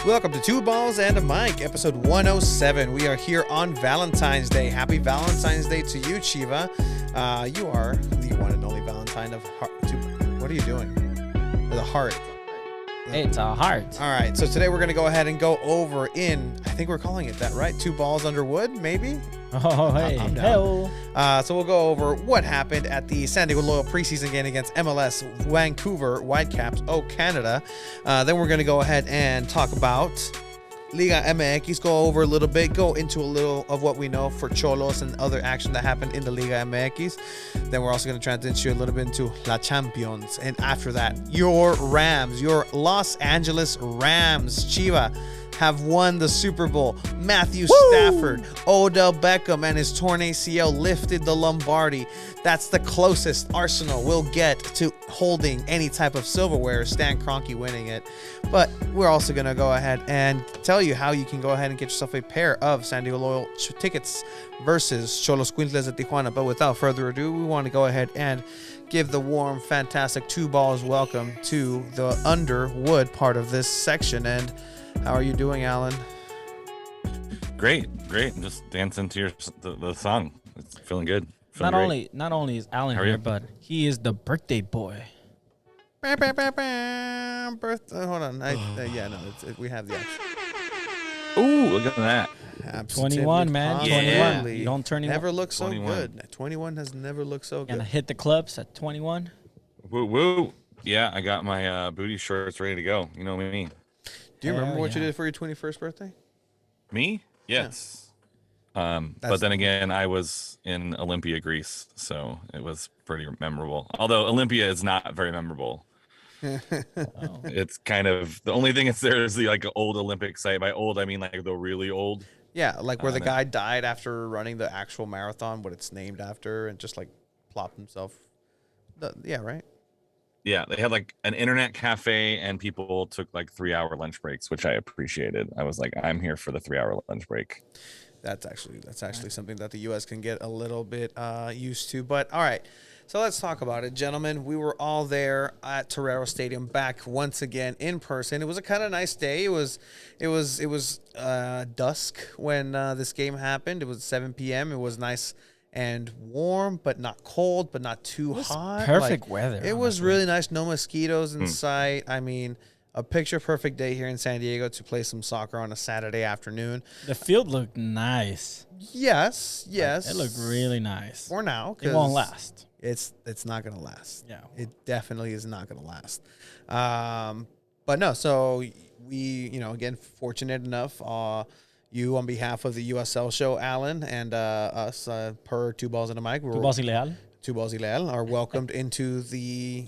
Welcome to Two Balls and a Mic, episode 107. We are here on Valentine's Day. Happy Valentine's Day to you, Chiva. You are the one and only Valentine of heart. What are you doing? The heart. It's a heart. All right, so today we're going to go ahead and go over I think we're calling it that, right? Two Balls Under Wood, maybe? Oh, hey. Hello. So we'll go over what happened at the San Diego Loyal preseason game against MLS Vancouver Whitecaps, Canada. Then we're going to go ahead and talk about LigaMX, go over a little bit, go into a little of what we know for Xolos and other action that happened in the LigaMX. Then we're also going to transition a little bit into La Champions. And after that, your Rams, your Los Angeles Rams, Chiva, have won the Super Bowl. Matthew Stafford, Odell Beckham, and his torn ACL lifted the Lombardi. That's the closest Arsenal will get to holding any type of silverware. Stan Kroenke winning it. But we're also going to go ahead and tell you how you can go ahead and get yourself a pair of San Diego Loyal tickets versus Xolos Quintles at Tijuana. But without further ado, we want to go ahead and give the warm, fantastic two balls welcome to the Underwood part of this section. And how are you doing, Alan? Great. Just dancing to the song. It's feeling good. Not only is Alan here, but he is the birthday boy. Birthday. Hold on. We have the action. Ooh, look at that. Absolutely. 21, man. Yeah. 21. You don't turn Never looked so 21. good. 21 has never looked so good. Gonna hit the clubs at 21. Woo. Yeah, I got my booty shorts ready to go. You know what I mean? Do you remember what you did for your 21st birthday? Me? Yes. But then again, I was in Olympia, Greece, so it was pretty memorable. Although Olympia is not very memorable. It's kind of the only thing that's there is the old Olympic site. By old, I mean like the really old. Yeah, like where the guy died after running the actual marathon, what it's named after, and just like plopped himself. Yeah, right? Yeah, they had like an internet cafe and people took like 3-hour lunch breaks, which I appreciated. I was like, I'm here for the 3-hour lunch break. That's actually something that the U.S. can get a little bit used to. But all right, so let's talk about it, gentlemen. We were all there at Torero Stadium, back once again in person. It was a kind of nice day. It was dusk when this game happened. It was 7 p.m. It was nice and warm, but not cold, but not too hot. Perfect weather. It was really nice. No mosquitoes in sight. I mean, a picture-perfect day here in San Diego to play some soccer on a Saturday afternoon. The field looked nice. Yes. It looked really nice. For now. It won't last. It's not going to last. Yeah. It definitely is not going to last. But no, so we, again, fortunate enough, you on behalf of the USL show, Alan, and us, per Two Balls and a Mic. Two Balls y Leal. Two Balls y Leal are welcomed into the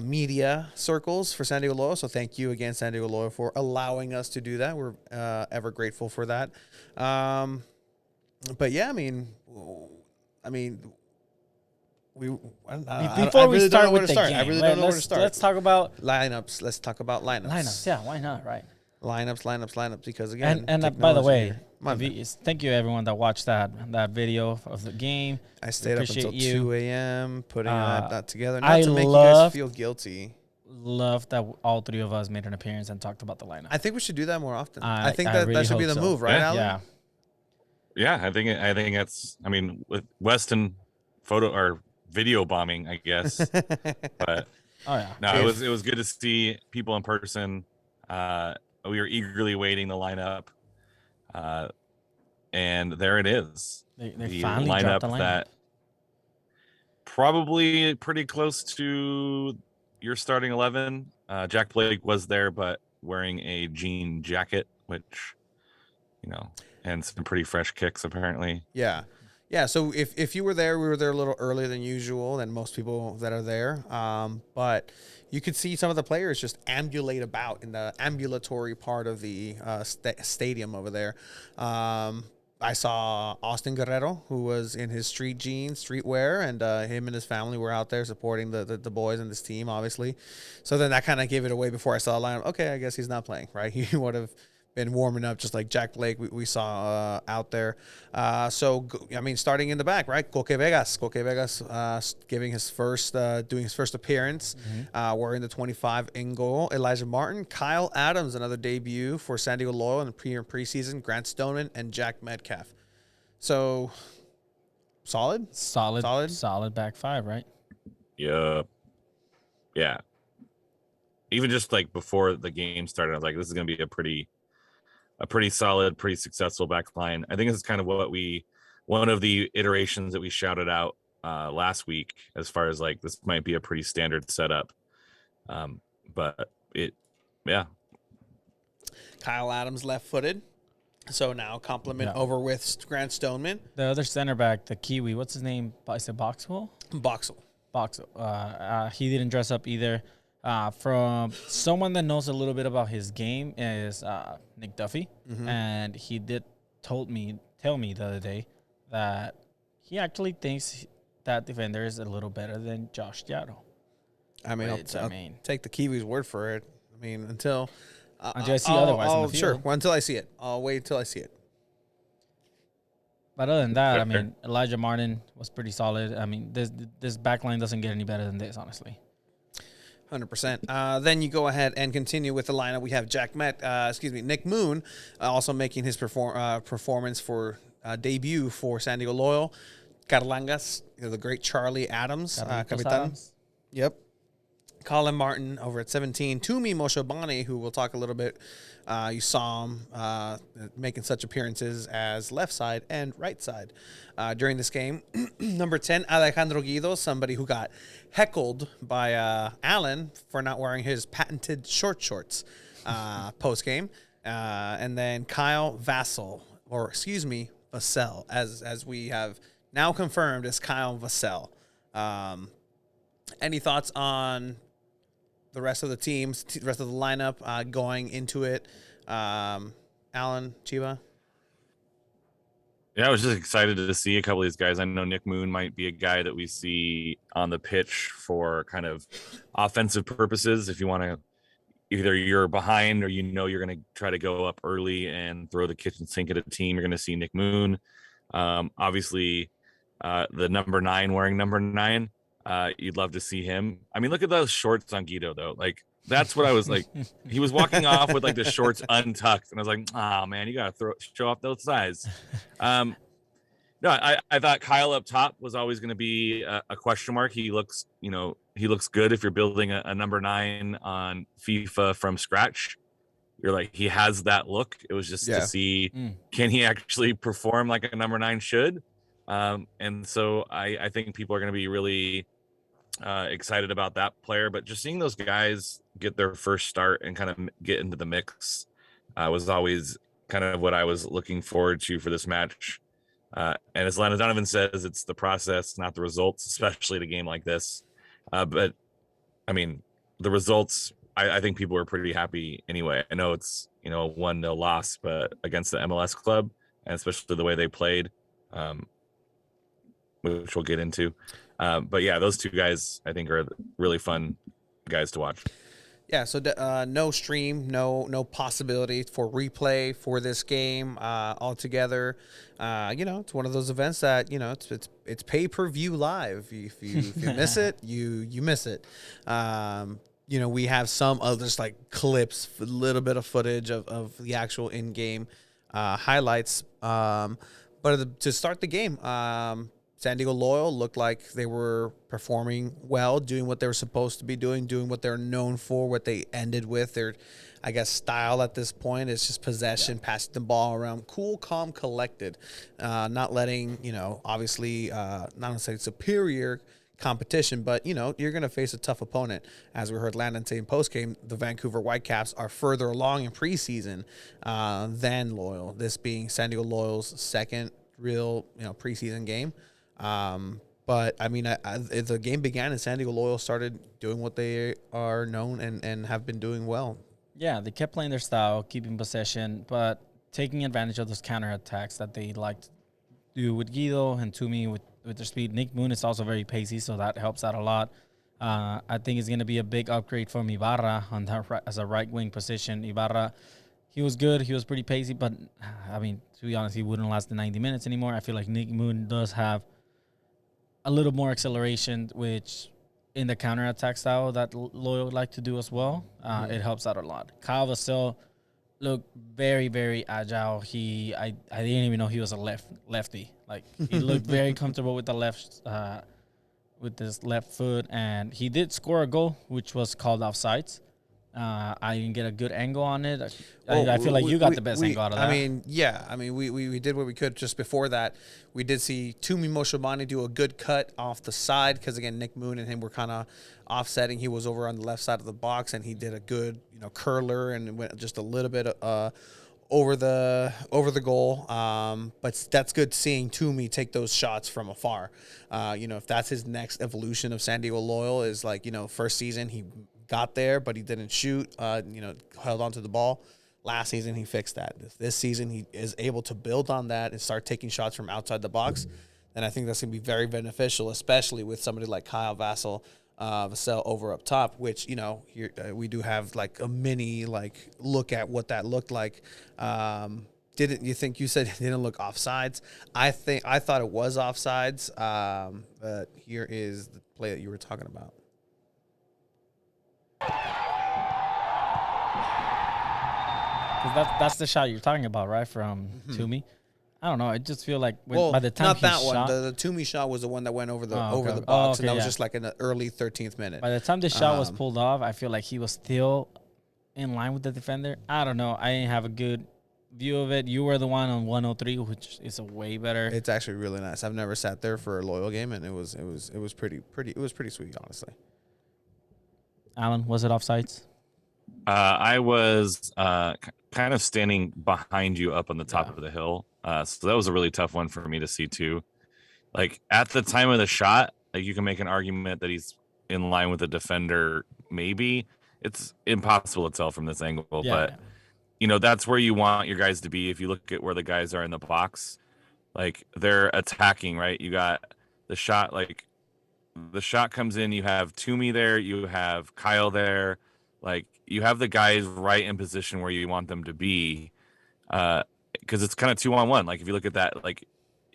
media circles for San Diego Loyal. So thank you again, San Diego Loyal, for allowing us to do that. We're ever grateful for that. But yeah, I mean, Before we start with the game, I really don't know where to start. Let's talk about lineups. Let's talk about lineups. Yeah, why not? Right. Lineups. Because again, and by the way, here. thank you everyone that watched that video of the game. I stayed up until 2 a.m. putting that together. Not to make you guys feel guilty. Love that all three of us made an appearance and talked about the lineup. I think we should do that more often. I think really that should be the hope move, right, Yeah. Alan? Yeah, I think that's. I mean, with Weston photo or video bombing, I guess. But it was good to see people in person. We were eagerly waiting the lineup, and there it is. They finally dropped the lineup. That probably pretty close to your starting 11. Jack Blake was there, but wearing a jean jacket, which, and some pretty fresh kicks apparently. Yeah. So if you were there, we were there a little earlier than usual than most people that are there. But you could see some of the players just ambulate about in the ambulatory part of the stadium over there. I saw Austin Guerrero, who was in his street jeans, streetwear, and him and his family were out there supporting the boys and this team, obviously. So then that kind of gave it away before I saw the lineup. Okay, I guess he's not playing, right? He would have been warming up just like Jack Blake we saw out there. Starting in the back, right? Coque Vegas giving his first, doing his first appearance, wearing the 25 in goal. Elijah Martin, Kyle Adams, another debut for San Diego Loyal in the preseason. Grant Stoneman and Jack Metcalf. So solid back five, right? Yeah. Even just like before the game started, I was like, this is going to be a pretty solid, pretty successful back line. I think this is kind of one of the iterations that we shouted out last week, as far as like, this might be a pretty standard setup. Kyle Adams left-footed. So now compliment over with Grant Stoneman. The other center back, the Kiwi, what's his name? Is it Boxwell? Boxel. He didn't dress up either. From someone that knows a little bit about his game is Nick Duffy, and he did tell me the other day that he actually thinks that defender is a little better than Josh Yaro. I mean, I'll take the Kiwis' word for it. I mean, until I see otherwise in the field. Sure, well, until I see it. I'll wait until I see it. But other than that, I mean, Elijah Martin was pretty solid. I mean, this back line doesn't get any better than this, honestly. 100%. Then you go ahead and continue with the lineup. We have Nick Moon, also making his performance for debut for San Diego Loyal. Carlangas, the great Charlie Adams, Capitan. Yep. Colin Martin over at 17. Tumi Moshobani, who we'll talk a little bit. You saw him making such appearances as left side and right side during this game. Number 10, Alejandro Guido, somebody who got heckled by Allen for not wearing his patented shorts post-game. And then Kyle Vassell, as we have now confirmed as Kyle Vassell. Any thoughts on the rest of the teams, the rest of the lineup going into it? Alan, Chiba? Yeah, I was just excited to see a couple of these guys. I know Nick Moon might be a guy that we see on the pitch for kind of offensive purposes. If you want to, either you're behind or you're going to try to go up early and throw the kitchen sink at a team, you're going to see Nick Moon. Obviously, the number 9 wearing number 9. You'd love to see him. I mean, look at those shorts on Guido, though. Like, that's what I was like. He was walking off with like the shorts untucked, and I was like, "Oh man, you gotta show off those thighs." No, I thought Kyle up top was always going to be a question mark. He looks good if you're building a number 9 on FIFA from scratch. You're like, he has that look. It was just to see, can he actually perform like a number 9 should? And so I think people are going to be really excited about that player, but just seeing those guys get their first start and kind of get into the mix was always kind of what I was looking forward to for this match. And as Lana Donovan says, it's the process, not the results, especially at a game like this. But I mean, the results, I think people were pretty happy anyway. I know it's, a 1-0 loss, but against the MLS club, and especially the way they played, which we'll get into. But yeah, those two guys I think are really fun guys to watch. Yeah, so no stream, no possibility for replay for this game altogether. It's one of those events that it's pay-per-view live. If you miss it, you miss it. We have some others like clips, a little bit of footage of the actual in-game highlights. But to start the game, San Diego Loyal looked like they were performing well, doing what they were supposed to be doing what they're known for, what they ended with. Their, I guess, style at this point is just possession, passing the ball around, cool, calm, collected, not letting, obviously, not necessarily superior competition, but, you're going to face a tough opponent. As we heard Landon say in postgame, the Vancouver Whitecaps are further along in preseason than Loyal, this being San Diego Loyal's second real, preseason game. But I mean, the game began and San Diego Loyal started doing what they are known and have been doing well. Yeah, they kept playing their style, keeping possession, but taking advantage of those counterattacks that they like to do with Guido and Tumi with their speed. Nick Moon is also very pacey, so that helps out a lot. I think it's going to be a big upgrade from Ibarra on that as a right wing position. Ibarra he was good. He was pretty pacey, but I mean, to be honest, he wouldn't last the 90 minutes anymore. I feel like Nick Moon does have a little more acceleration, which in the counterattack style that Loyal would like to do as well, it helps out a lot. Kyle Vasil looked very, very agile. I didn't even know he was a lefty. Like, he looked very comfortable with the left with his left foot, and he did score a goal, which was called offsides. I didn't get a good angle on it. I feel like you got the best angle out of that. We did what we could. Just before that, we did see Tumi Moshobani do a good cut off the side because, again, Nick Moon and him were kind of offsetting. He was over on the left side of the box, and he did a good, curler and went just a little bit over the goal. But that's good seeing Toomey take those shots from afar. If that's his next evolution of San Diego Loyal is like, first season he got there, but he didn't shoot, held onto the ball. Last season he fixed that. This season he is able to build on that and start taking shots from outside the box. And I think that's going to be very beneficial, especially with somebody like Kyle Vasil over up top, which, here we do have like a mini look at what that looked like. Didn't you think you said it didn't look offsides? I thought it was offsides. But here is the play that you were talking about. That's the shot you're talking about, right? From Toomey. I don't know. I just feel like by the time not that he one. shot, The Toomey shot was the one that went over the box, and that was just like in the early 13th minute. By the time the shot was pulled off, I feel like he was still in line with the defender. I don't know. I didn't have a good view of it. You were the one on 103, which is a way better. It's actually really nice. I've never sat there for a Loyal game, and it was pretty sweet, honestly. Alan, was it offsides? I was kind of standing behind you up on the top of the hill. So that was a really tough one for me to see too. Like, at the time of the shot, like, you can make an argument that he's in line with the defender. Maybe it's impossible to tell from this angle, but that's where you want your guys to be. If you look at where the guys are in the box, like, they're attacking, right? You got the shot, like the shot comes in, you have Toomey there, you have Kyle there, like, you have the guys right in position where you want them to be, because it's kind of 2-on-1. Like, if you look at that, like,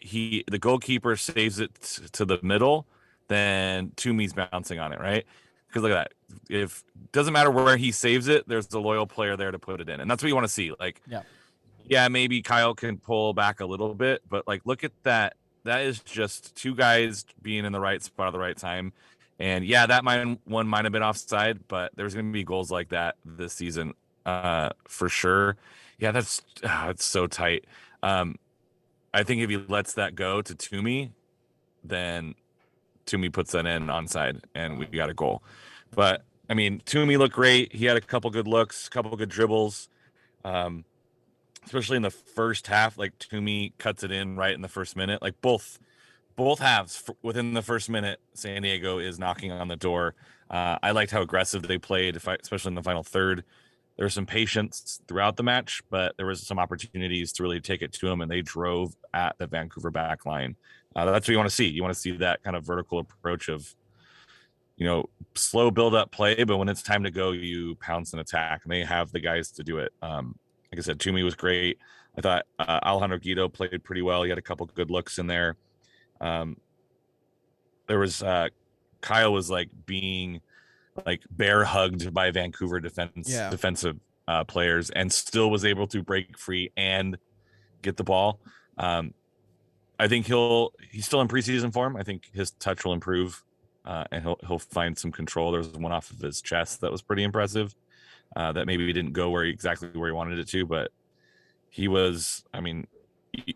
the goalkeeper saves it to the middle, then Toomey's bouncing on it, right? Because look at that. If doesn't matter where he saves it, there's the Loyal player there to put it in, and that's what you want to see. Like, maybe Kyle can pull back a little bit, but like, look at that. That is just two guys being in the right spot at the right time. And that one might have been offside, but there's going to be goals like that this season, for sure. Yeah, it's so tight. I think if he lets that go to Toomey, then Toomey puts that in onside, and we got a goal. But I mean, Toomey looked great. He had a couple good looks, a couple good dribbles, especially in the first half. Like, Toomey cuts it in right in the first minute. Like, both halves within the first minute, San Diego is knocking on the door. I liked how aggressive they played, especially in the final third. There was some patience throughout the match, but there was some opportunities to really take it to them, and they drove at the Vancouver back line. That's what you want to see. You want to see that kind of vertical approach of, slow build-up play, but when it's time to go, you pounce and attack, and they have the guys to do it. Like I said, Toomey was great. I thought Alejandro Guido played pretty well. He had a couple good looks in there. There was Kyle was like being like bear hugged by Vancouver defensive players, and still was able to break free and get the ball. I think he's still in preseason form. I think his touch will improve, and he'll find some control. There was one off of his chest that was pretty impressive. That maybe didn't go exactly where he wanted it to, but he was. I mean,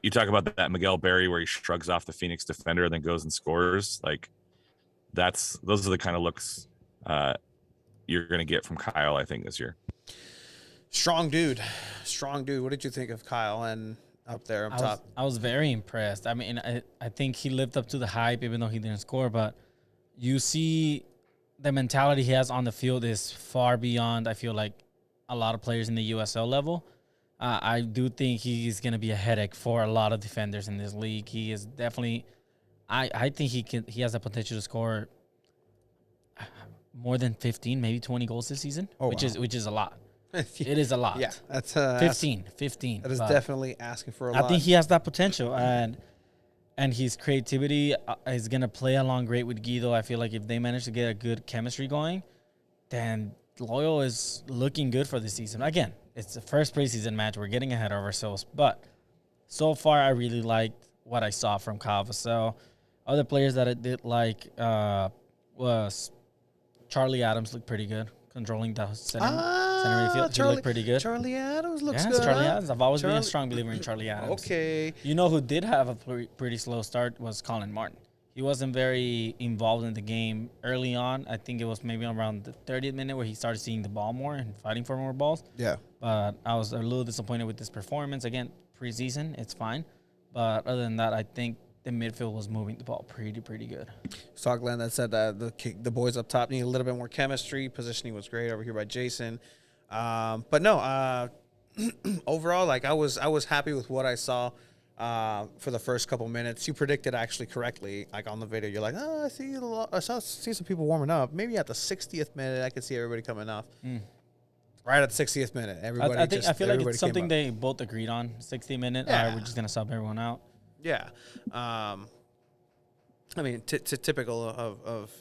you talk about that Miguel Berry where he shrugs off the Phoenix defender and then goes and scores. Like, those are the kind of looks you're going to get from Kyle, I think, this year. Strong dude. What did you think of Kyle and up there up top? I was very impressed. I mean, I think he lived up to the hype, even though he didn't score. But you see the mentality he has on the field is far beyond, I feel like, a lot of players in the USL level. I do think he's going to be a headache for a lot of defenders in this league. He is definitely I think he has the potential to score more than 15, maybe 20 goals this season, which is a lot. It is a lot. Yeah, that's 15. That is but definitely asking for a lot. I think he has that potential, and his creativity is gonna play along great with Guido. I feel like if they manage to get a good chemistry going, then Loyal is looking good for the season. Again, it's the first preseason match. We're getting ahead of ourselves, but so far I really liked what I saw from Kyle Vassell. Other players that I did like was Charlie Adams looked pretty good, controlling the center midfield. He looked pretty good. Charlie Adams looks Yeah, good. Charlie huh? Adams. I've always been a strong believer in Charlie Adams. Okay. You know who did have a pretty slow start was Colin Martin. He wasn't very involved in the game early on. I think it was maybe around the 30th minute where he started seeing the ball more and fighting for more balls. Yeah. But I was a little disappointed with his performance. Again, preseason, it's fine. But other than that, I think the midfield was moving the ball pretty good. Saw Glenn that said that the boys up top need a little bit more chemistry. Positioning was great over here by Jason. But no, overall, like I was happy with what I saw for the first couple minutes. You predicted actually correctly, like on the video. You're like, oh, I see some people warming up. Maybe at the 60th minute, I could see everybody coming off. Right at the 60th minute, everybody. I feel like it's something they both agreed on. 60 minute. Yeah. We're just gonna sub everyone out. Yeah. I mean, typical of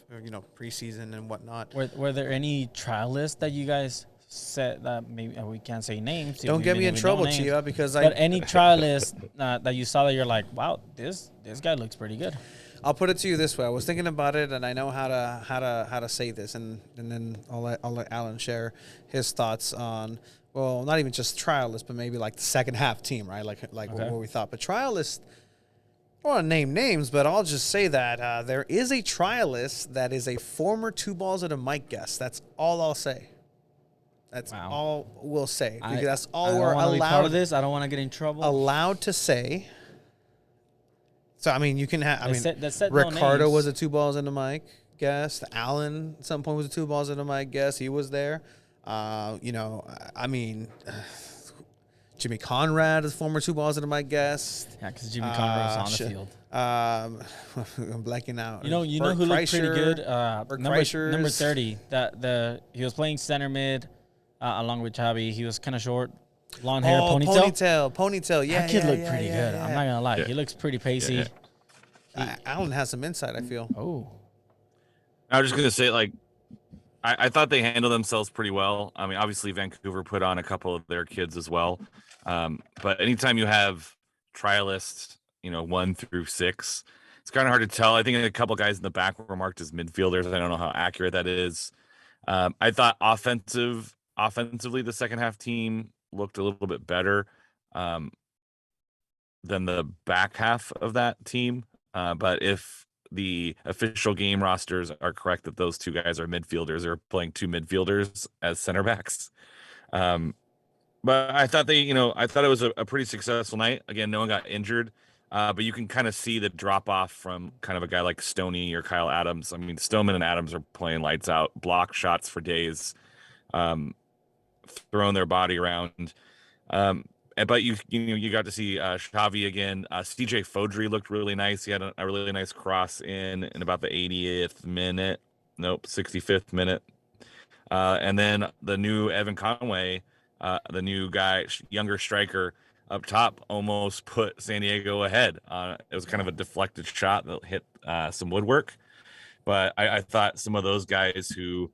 preseason and whatnot. Were there any trial lists that you guys said that maybe we can't say names? Don't get me in trouble, Chia, because But any trial list that you saw that you're like, wow, this guy looks pretty good. I'll put it to you this way: I was thinking about it, and I know how to say this, and then I'll let Alan share his thoughts on. Well, not even just trial list, but maybe like the second half team, right? Like Okay. what we thought. But trial list. I don't want to name names, but I'll just say that there is a trialist that is a former two balls at a mic guest. That's all I'll say. That's all we'll say. Because that's all we're allowed. Be part of this. I don't want to get in trouble. Allowed to say. So I mean, you can have. Ricardo no was a two balls in the mic guest. Alan at some point was a two balls in the mic guest. He was there. Jimmy Conrad is former two balls in the mic guest. Yeah, because Jimmy Conrad was on the field. I'm blacking out. You know who looked pretty good? Number 30. He was playing center mid along with Chavi. He was kind of short, blonde hair, ponytail. Yeah, that kid looked pretty good. I'm not gonna lie. Yeah. He looks pretty pacey. Yeah. Alan has some insight, I feel. Oh, I was just gonna say, like, I thought they handled themselves pretty well. I mean, obviously Vancouver put on a couple of their kids as well. But anytime you have trialists, 1 through 6, it's kind of hard to tell. I think a couple guys in the back were marked as midfielders. I don't know how accurate that is. I thought offensively, the second half team looked a little bit better than the back half of that team. But if the official game rosters are correct that those two guys are midfielders, or playing two midfielders as center backs. But I thought I thought it was a pretty successful night. Again, no one got injured, but you can kind of see the drop off from kind of a guy like Stoney or Kyle Adams. I mean, Stoneman and Adams are playing lights out, block shots for days, throwing their body around. But you got to see Xavi again. CJ Fodry looked really nice. He had a really nice cross in about the 80th minute. Nope, 65th minute. And then the new Evan Conway, the new guy, younger striker up top, almost put San Diego ahead. It was kind of a deflected shot that hit some woodwork. But I thought some of those guys who,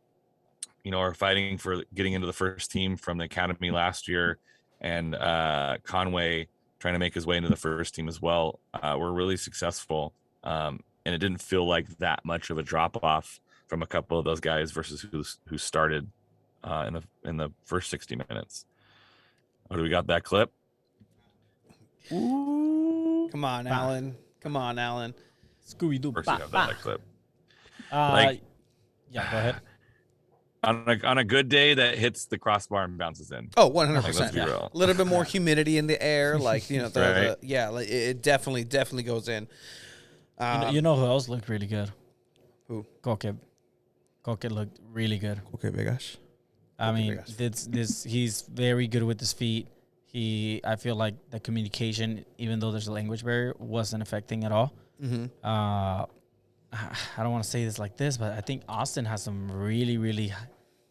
are fighting for getting into the first team from the academy last year, and Conway trying to make his way into the first team as well, were really successful. And it didn't feel like that much of a drop off from a couple of those guys versus who started in the first 60 minutes. Oh, do we got that clip? Ooh. Come on, Alan. Scooby-Doo. Of course we have that clip. Yeah, go ahead. On a good day, that hits the crossbar and bounces in. Oh, 100%. Let's be real. A little bit more humidity in the air, like Right. It definitely goes in. You know who else looked really good? Who? Koke looked really good. Okay, Vegas. I mean, he's very good with his feet. I feel like the communication, even though there's a language barrier, wasn't affecting at all. Mm-hmm. I don't want to say this like this, but I think Austin has some really, really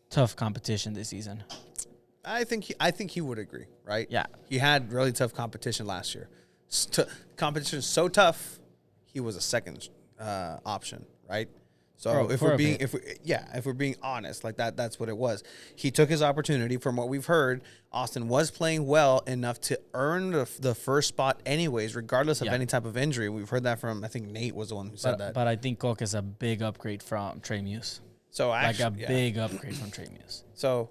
tough competition this season. I think he would agree, right? Yeah. He had really tough competition last year. Competition is so tough, he was a second option, right? So if we're being honest, like that's what it was. He took his opportunity. From what we've heard, Austin was playing well enough to earn the first spot anyways, regardless of any type of injury. We've heard that from, I think Nate was the one who said that. But I think Coke is a big upgrade from Trey Muse. So actually, like a big upgrade from Trey Muse. So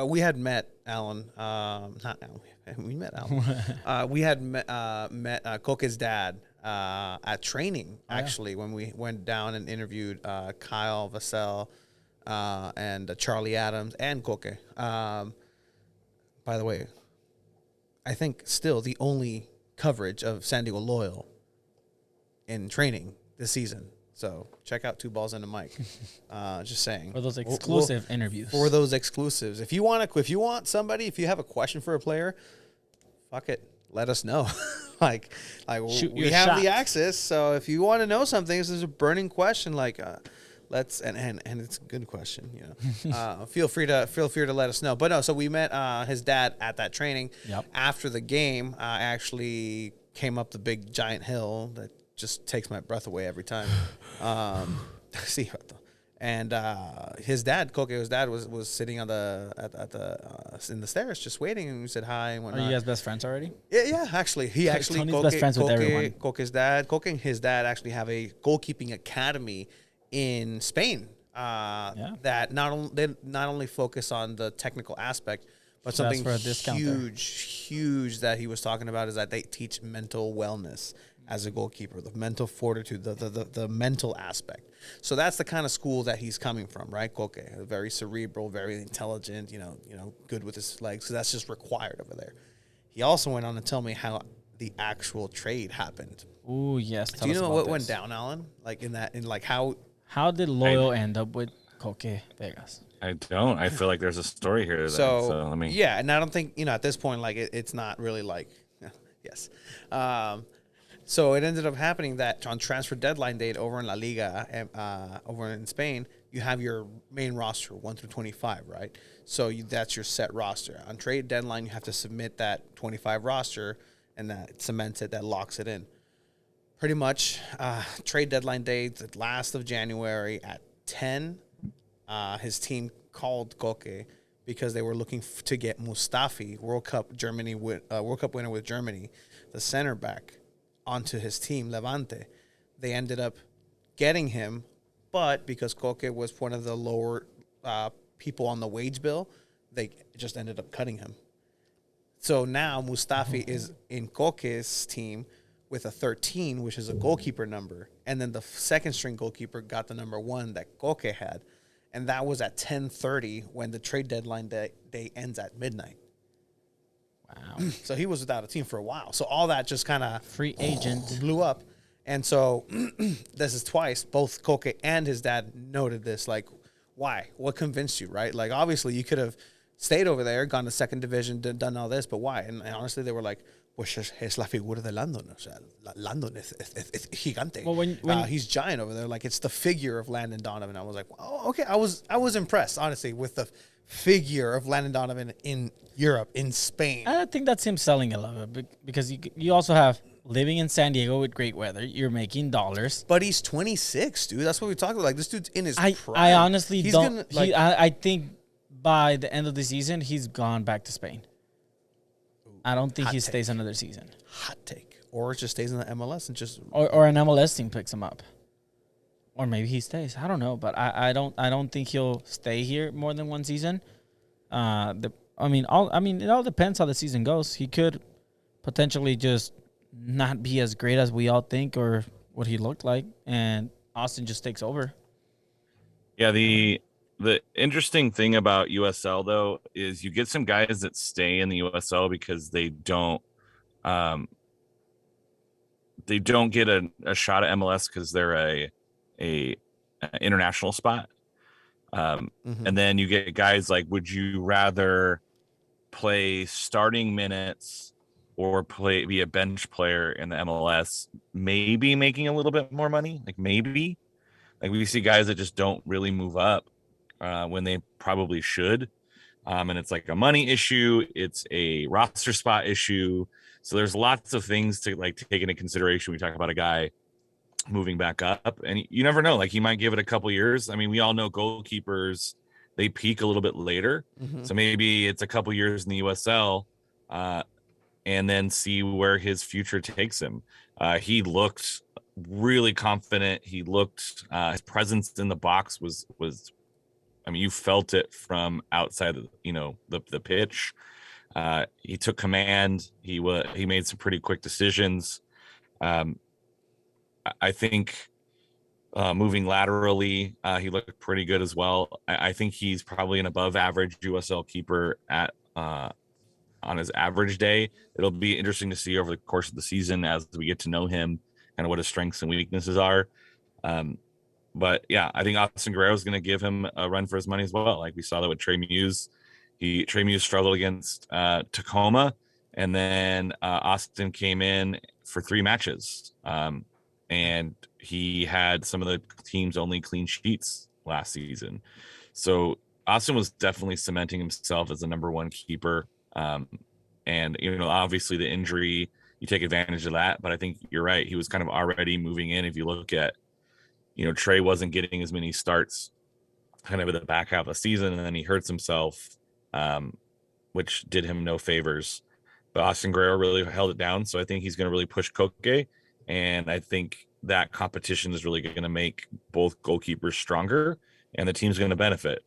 we had met Alan. Not Alan. We met Alan. We had met Coke's dad at training, actually, when we went down and interviewed Kyle Vassell and Charlie Adams and Coke. By the way, I think still the only coverage of San Diego Loyal in training this season. So check out Two Balls and a Mic. Just saying. For those exclusive interviews. For those exclusives. If you want somebody, if you have a question for a player, fuck it. Let us know. like we have the access. So if you want to know something, this is a burning question. Like let's and it's a good question. You know, feel free to let us know. But no, so we met his dad at that training. Yep. After the game, I actually came up the big giant hill that just takes my breath away every time. See, and his dad, Coque's dad, was sitting on in the stairs just waiting, and we said hi and whatnot. Are you guys best friends already? Yeah. Actually, Tony's best friends with everyone. Coque's dad, Coque and his dad actually have a goalkeeping academy in Spain. That not only focus on the technical aspect, but something huge that he was talking about is that they teach mental wellness as a goalkeeper, the mental fortitude, the mental aspect. So that's the kind of school that he's coming from, right? Coque, very cerebral, very intelligent, you know, good with his legs. So that's just required over there. He also went on to tell me how the actual trade happened. Ooh, yes. Do you know what went down, Alan? How did Loyal end up with Coque Vegas? I don't. I feel like there's a story here. So let me. Yeah, and I don't think at this point it's not really like yes. So it ended up happening that on transfer deadline date over in La Liga, over in Spain, you have your main roster 1 through 25, right? So that's your set roster. On trade deadline, you have to submit that 25 roster, and that cements it, that locks it in. Pretty much, trade deadline date, the last of January at 10. His team called Coque because they were looking to get Mustafi, World Cup winner with Germany, the center back, onto his team, Levante. They ended up getting him, but because Coque was one of the lower people on the wage bill, they just ended up cutting him. So now Mustafi is in Coque's team with a 13, which is a goalkeeper number, and then the second string goalkeeper got the number 1 that Coque had, and that was at 10:30 when the trade deadline day ends at midnight. Wow. So he was without a team for a while. So all that just kind of free agent blew up. And so this is twice. Both Coque and his dad noted this. Like, why? What convinced you, right? Like, obviously, you could have stayed over there, gone to second division, done all this, but why? And honestly, they were like, pues es la figura de Landon. O sea, Landon es gigante. Well, he's giant over there. Like, it's the figure of Landon Donovan. I was like, oh, okay. I was impressed, honestly, with the figure of Landon Donovan in Europe, in Spain. I think that's him selling a little bit because you also have living in San Diego with great weather. You're making dollars. But he's 26, dude. That's what we talked about. Like, this dude's in his prime. I honestly don't. I think by the end of the season, he's gone back to Spain. I don't think he stays another season. Hot take. Or just stays in the MLS and just... Or an MLS team picks him up. Or maybe he stays. I don't know. But I don't think he'll stay here more than one season. It all depends how the season goes. He could potentially just not be as great as we all think or what he looked like, and Austin just takes over. Yeah, the interesting thing about USL though is you get some guys that stay in the USL because they don't get a shot at MLS because they're a international spot. And then you get guys like, would you rather play starting minutes or be a bench player in the MLS, maybe making a little bit more money? Like we see guys that just don't really move up when they probably should. And it's like a money issue. It's a roster spot issue. So there's lots of things to like take into consideration. We talk about a guy moving back up, and you never know. Like he might give it a couple years. I mean, we all know goalkeepers, they peak a little bit later. So maybe it's a couple years in the USL, and then see where his future takes him. He looked really confident. He looked his presence in the box was I mean, you felt it from outside of, the pitch. He took command. He made some pretty quick decisions. I think moving laterally, he looked pretty good as well. I think he's probably an above average USL keeper on his average day. It'll be interesting to see over the course of the season as we get to know him and what his strengths and weaknesses are. But yeah, I think Austin Guerrero is going to give him a run for his money as well. Like we saw that with Trey Muse. Trey Muse struggled against Tacoma, and then Austin came in for 3 matches. And he had some of the team's only clean sheets last season. So Austin was definitely cementing himself as the number 1 keeper. And obviously the injury, you take advantage of that, but I think you're right. He was kind of already moving in. If you look at, Trey wasn't getting as many starts kind of in the back half of the season, and then he hurts himself, which did him no favors. But Austin Guerrero really held it down. So I think he's going to really push Koke. And I think that competition is really going to make both goalkeepers stronger, and the team's going to benefit.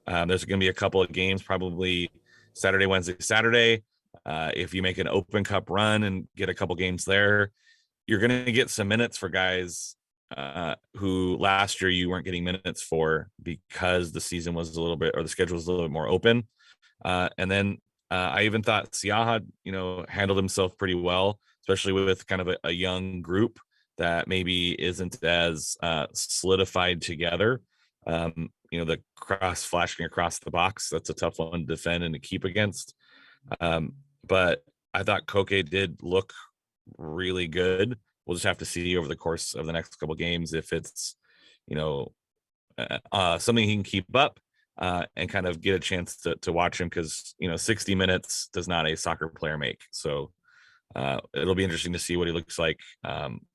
There's going to be a couple of games, probably Saturday, Wednesday, Saturday. If you make an Open Cup run and get a couple games there, you're going to get some minutes for guys who last year you weren't getting minutes for because the season was a little bit, or the schedule was a little bit more open. And then I even thought Siaha, handled himself pretty well, especially with kind of a young group that maybe isn't as solidified together. The cross flashing across the box, that's a tough one to defend and to keep against. But I thought Koke did look really good. We'll just have to see over the course of the next couple of games if it's, something he can keep up and kind of get a chance to watch him, because 60 minutes does not a soccer player make. So it'll be interesting to see what he looks like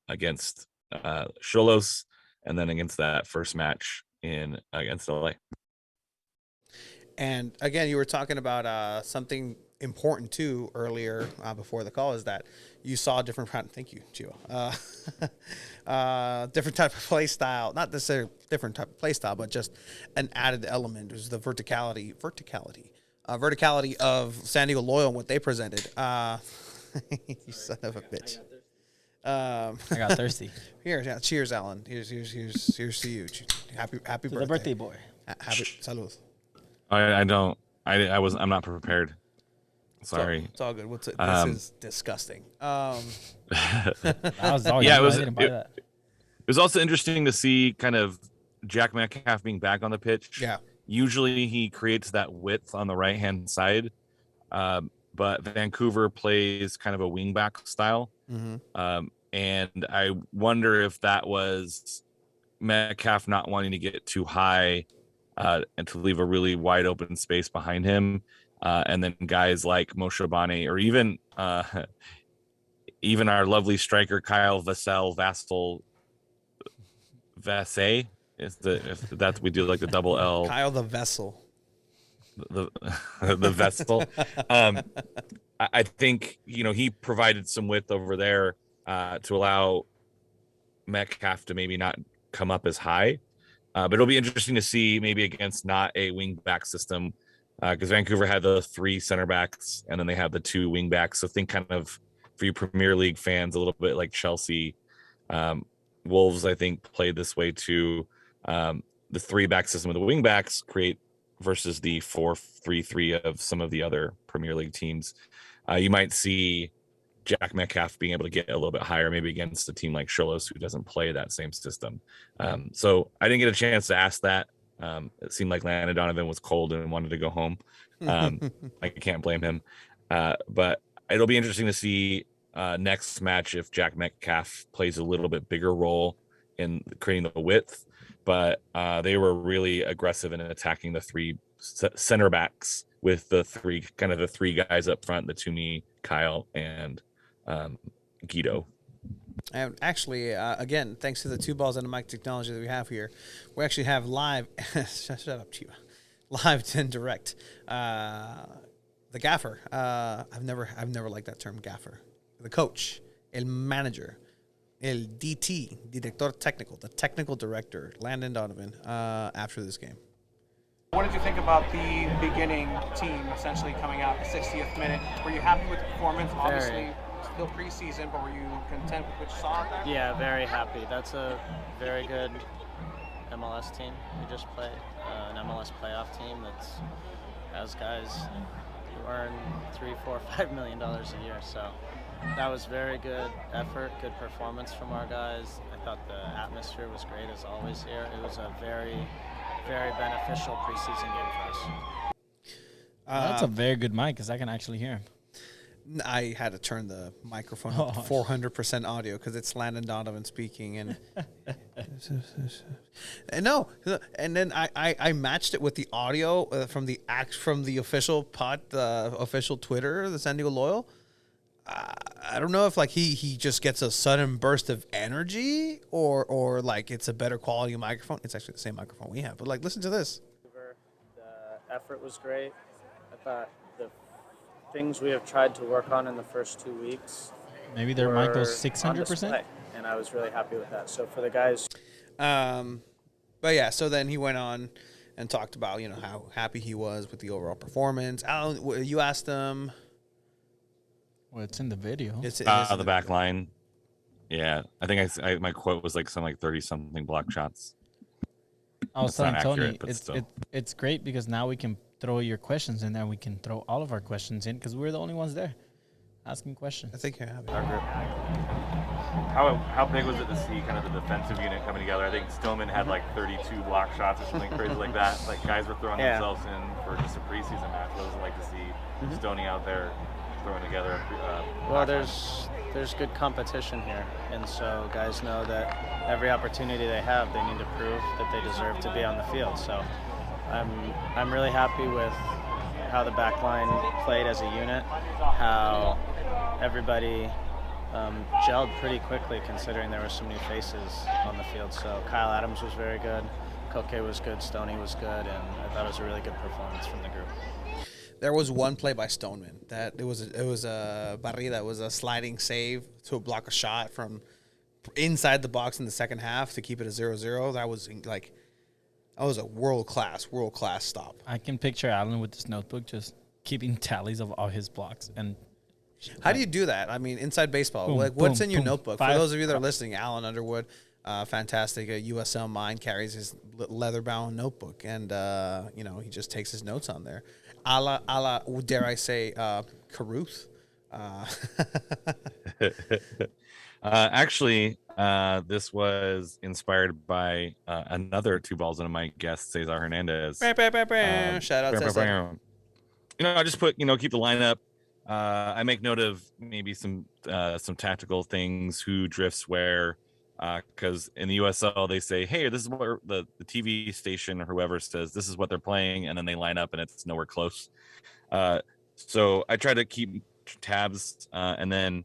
against Xolos, and then against that first match against LA. And again, you were talking about something important too earlier before the call, is that you saw different. Thank you, Gio. Different type of play style, not necessarily different type of play style, but just an added element is the verticality of San Diego Loyal and what they presented. You son of a bitch. I got thirsty. Here, yeah, cheers, Alan. Here's to you. Happy birthday. The birthday boy. Happy salud. I'm not prepared. Sorry. It's all good. This is disgusting. That was all. Yeah, it was also interesting to see kind of Jack Metcalf being back on the pitch. Yeah. Usually he creates that width on the right hand side, but Vancouver plays kind of a wing back style. And I wonder if that was Metcalf not wanting to get too high and to leave a really wide open space behind him. And then guys like Moshe Bane, or even our lovely striker Kyle Vassell, if that we do like the double L. Kyle the Vessel. The Vessel. I think he provided some width over there to allow Metcalf to maybe not come up as high. But it'll be interesting to see maybe against not a wing back system, because Vancouver had the 3 center backs and then they have the 2 wing backs. So think kind of for you Premier League fans, a little bit like Chelsea. Wolves, I think, played this way too. The 3 back system with the wing backs create versus the 4-3-3 of some of the other Premier League teams. You might see Jack Metcalf being able to get a little bit higher, maybe against a team like Xolos, who doesn't play that same system. So I didn't get a chance to ask that. It seemed like Landon Donovan was cold and wanted to go home. I can't blame him. But it'll be interesting to see next match if Jack Metcalf plays a little bit bigger role in creating the width. But they were really aggressive in attacking the 3 center backs with the three guys up front, the Toomey, Kyle, and Guido. And actually, again, thanks to the 2 balls and the mic technology that we have here, we actually have live. Shut up, Chiva. Live and direct. The gaffer. I've never liked that term, gaffer. The coach, el manager, el DT, director técnico, the technical director, Landon Donovan. After this game. What did you think about the beginning team essentially coming out the 60th minute? Were you happy with the performance? Obviously, still preseason, but were you content with what you saw out there? Yeah, very happy. That's a very good MLS team. We just played an MLS playoff team that has guys who earn $3, $4, $5 million a year. So that was very good effort, good performance from our guys. I thought the atmosphere was great as always here. It was a very beneficial preseason game for us. That's a very good mic because I can actually hear him. I had to turn the microphone up to 400% audio because it's Landon Donovan speaking, and no, and then I matched it with the audio from the official the official Twitter, the San Diego Loyal. I don't know if like he just gets a sudden burst of energy or like it's a better quality microphone. It's actually the same microphone we have, but like listen to this. The effort was great. I thought the things we have tried to work on in the first 2 weeks. Maybe their mic goes 600%. And I was really happy with that. So for the guys. But yeah, so then he went on and talked about, how happy he was with the overall performance. Alan, you asked him. Well, it's in the video. It's the back line. Yeah, I think my quote was like 30-something block shots. I was telling Tony, accurate, it's great because now we can throw your questions in there. We can throw all of our questions in because we're the only ones there asking questions. I think you have it. Our group. How big was it to see kind of the defensive unit coming together? I think Stillman had like 32 block shots or something crazy like that. Like guys were throwing themselves in for just a preseason match. What was it like to see Stoney out there throwing together? Well, there's good competition here, and so guys know that every opportunity they have, they need to prove that they deserve to be on the field. So I'm really happy with how the back line played as a unit, how everybody gelled pretty quickly considering there were some new faces on the field. So Kyle Adams was very good, Koke was good, Stoney was good, and I thought it was a really good performance from the group. There was one play by Stoneman that it was a Barri that was a sliding save to block a shot from inside the box in the second half to keep it a 0-0. That was a world class stop. I can picture Alan with this notebook just keeping tallies of all his blocks. And how do you do that? I mean, inside baseball, boom, what's boom, in your boom. notebook? For those of you that are listening, Alan Underwood, fantastic USL mind, carries his leather-bound notebook, and he just takes his notes on there. A la, dare I say, Caruth. Actually, this was inspired by another 2 balls and a mic guest, Cesar Hernandez. Shout out Cesar. I just put, keep the lineup. I make note of maybe some tactical things, who drifts where, because in the USL they say, hey, this is what the TV station or whoever says this is what they're playing, and then they line up and it's nowhere close. So I try to keep tabs, and then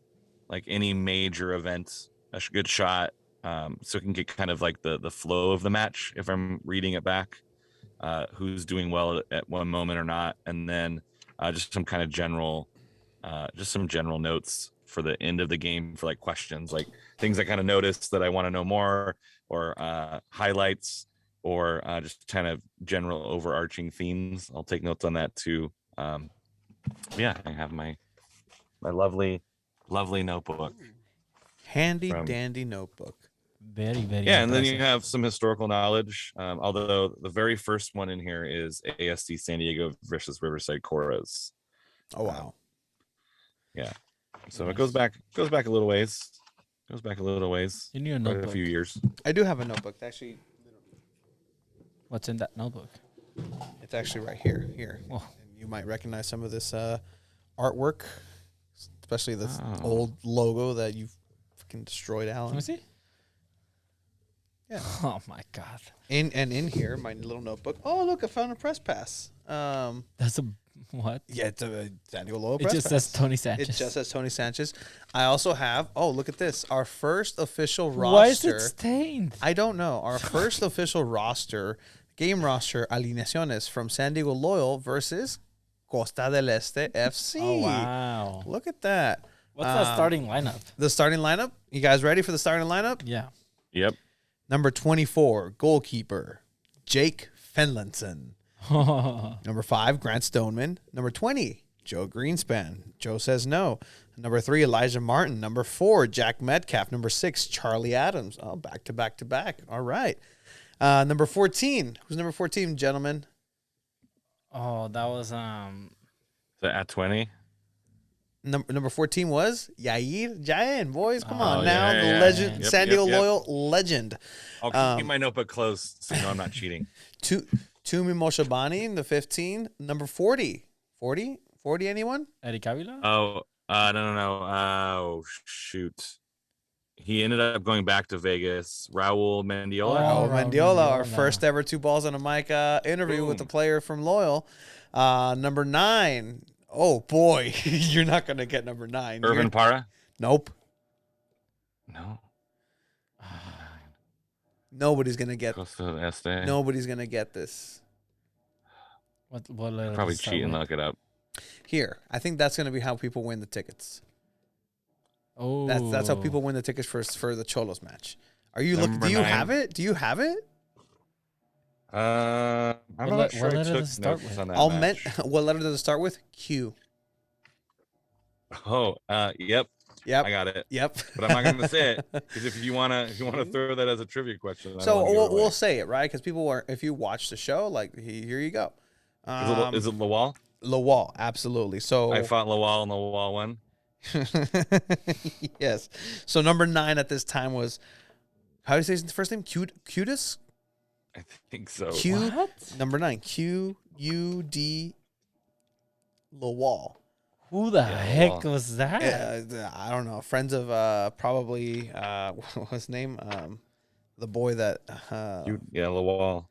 like any major event, a good shot, so it can get kind of like the flow of the match if I'm reading it back, who's doing well at one moment or not, and then just some kind of general notes for the end of the game for like questions, like things I kind of noticed that I want to know more, or highlights, or just kind of general overarching themes. I'll take notes on that too. I have my lovely notebook. Handy dandy notebook. Very, very and then impressive. you have some historical knowledge, although the very first one in here is ASD San Diego versus Riverside Coras. Oh wow. So nice. It goes back a little ways. You need a quite notebook. a few years. I do have a notebook. Actually, What's in that notebook? it's actually right here. Oh. And you might recognize some of this artwork, especially this old logo that you fucking destroyed, Alan. Let me see. Yeah. Oh my God. In here, my little notebook. Oh, look, I found a press pass. That's a What? Yeah, it's a San Diego Loyal It Press just Pass. says Tony Sanchez. It just says Tony Sanchez. I also have, look at this. Our first official roster. Why is it stained? I don't know. Our first official roster, game roster, alineaciones from San Diego Loyal versus Costa del Este FC. Oh, wow. Look at that. What's that starting lineup? The starting lineup? You guys ready for the starting lineup? Yeah. Yep. Number 24, goalkeeper, Jake Fenlinson. Number 5, Grant Stoneman. Number 20, Joe Greenspan. Joe says no. Number 3, Elijah Martin. Number 4, Jack Metcalf. Number 6, Charlie Adams. Oh, back to back to back. All right. Number 14. Who's number 14, gentlemen? Oh, that was Is that at 20? Number 14 was Yair Jaen. Boys, come on Oh, now. yeah, The yeah. legend, Yep, San Diego yep. Loyal legend. I'll keep my notebook closed so you know I'm not cheating. Tumi Moshabani, the 15. Number 40. 40? 40, anyone? Eric Avila? Oh, no. Oh, shoot. He ended up going back to Vegas. Raul Mendiola. Raul Raul Mendiola, our Mendiola. first ever 2 balls on a mic interview with a Boom. player from Loyal. Number 9. Oh, boy. You're not going to get number 9. Irvin Para? Nope. No. Nobody's going to get Costa Este. Nobody's going to get this. What letter Probably does it start cheat and with? look it up. Here, I think that's going to be how people win the tickets. Oh. That's how people win the tickets for the Xolos match. Are you looking? Number Do you 9. have it? Do you have it? I'm What not sure letter I does took it start notes with? on that I'll match. What letter does it start with? Q. Oh, yep. Yep. I got it. Yep. But I'm not going to say it because if you wanna throw that as a trivia question, I don't So wanna give it away. we'll say it, right? Because people are. If you watch the show, like here you go. Is it Lawal? Lawal? Absolutely. So I fought Lawal and Lawal won. yes. So number 9 at this time was, how do you say his first name? Cutis? I think so. Q. What? Number 9. QUD. Lawal. Who the heck well, was that? I don't know. Friends of probably what was his name? The boy that Yeah, Lawal.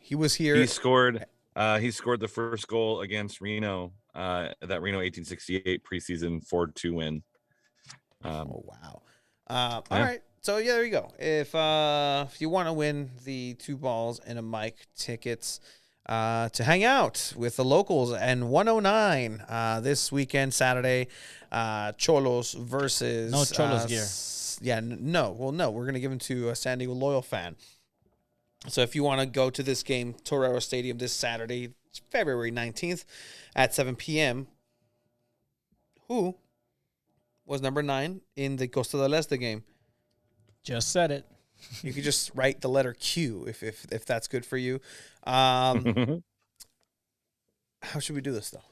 he was here. He scored the first goal against Reno, that Reno 1868 preseason 4-2 win. Oh wow. All right. So yeah, there you go. If you want to win the 2 balls and a mic tickets to hang out with the locals and 109 this weekend, Saturday, Xolos versus No Xolos gear. No. Well, no, we're gonna give them to a San Diego Loyal fan. So if you want to go to this game, Torero Stadium this Saturday, February 19th at 7 p.m., who was number 9 in the Costa del Este game? Just said it. You could just write the letter Q if that's good for you. How should we do this, though?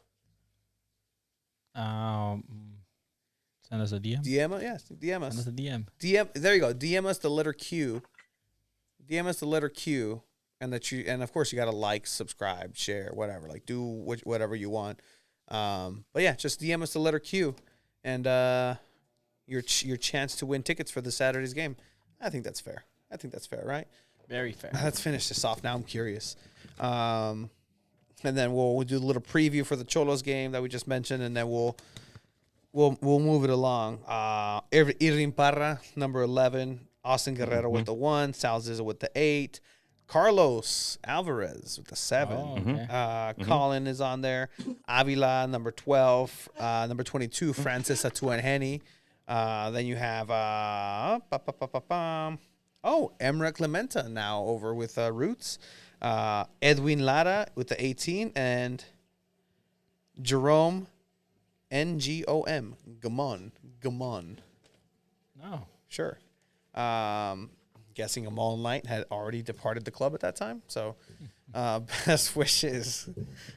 Send us a DM. DM us? Yes, DM Send us us. a DM. DM, there you go. DM us the letter Q. DM us the letter Q, and of course you got to like, subscribe, share, whatever. Like do whatever you want. But yeah, just DM us the letter Q, and your chance to win tickets for the Saturday's game. I think that's fair. Right? Very fair. Let's finish this off. Now I'm curious. And then we'll do a little preview for the Xolos game that we just mentioned, and then we'll move it along. Irving Parra, number 11. Austin Guerrero with the 1. Sal Zizza with the 8. Carlos Alvarez with the 7. Oh, okay. Colin is on there. Avila, number 12. Number 22, Francis Atuanheni. Then you have Emra Clementa now over with Roots. Edwin Lara with the 18, and Jerome Ngom Gamon. No. Sure. Guessing Amal Knight had already departed the club at that time. So best wishes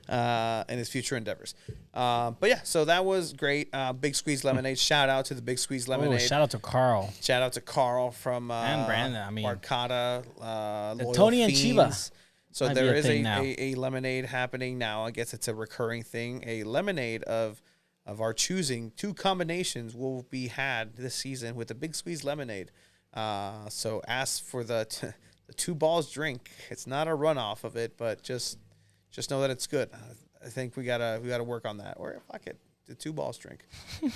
in his future endeavors. But yeah, so that was great. Big Squeeze Lemonade. Shout out to the Big Squeeze Lemonade. Shout out to Carl. Shout out to Carl from And Brandon, I mean, Arcata. Loyal Tony and Fiends. Chivas So might be there a is thing now. a lemonade happening now. I guess it's a recurring thing. A lemonade of our choosing. 2 combinations will be had this season with the Big Squeeze Lemonade. So ask for the 2 balls drink. It's not a runoff of it, but just know that it's good. I think we gotta work on that. Or fuck it, the 2 balls drink.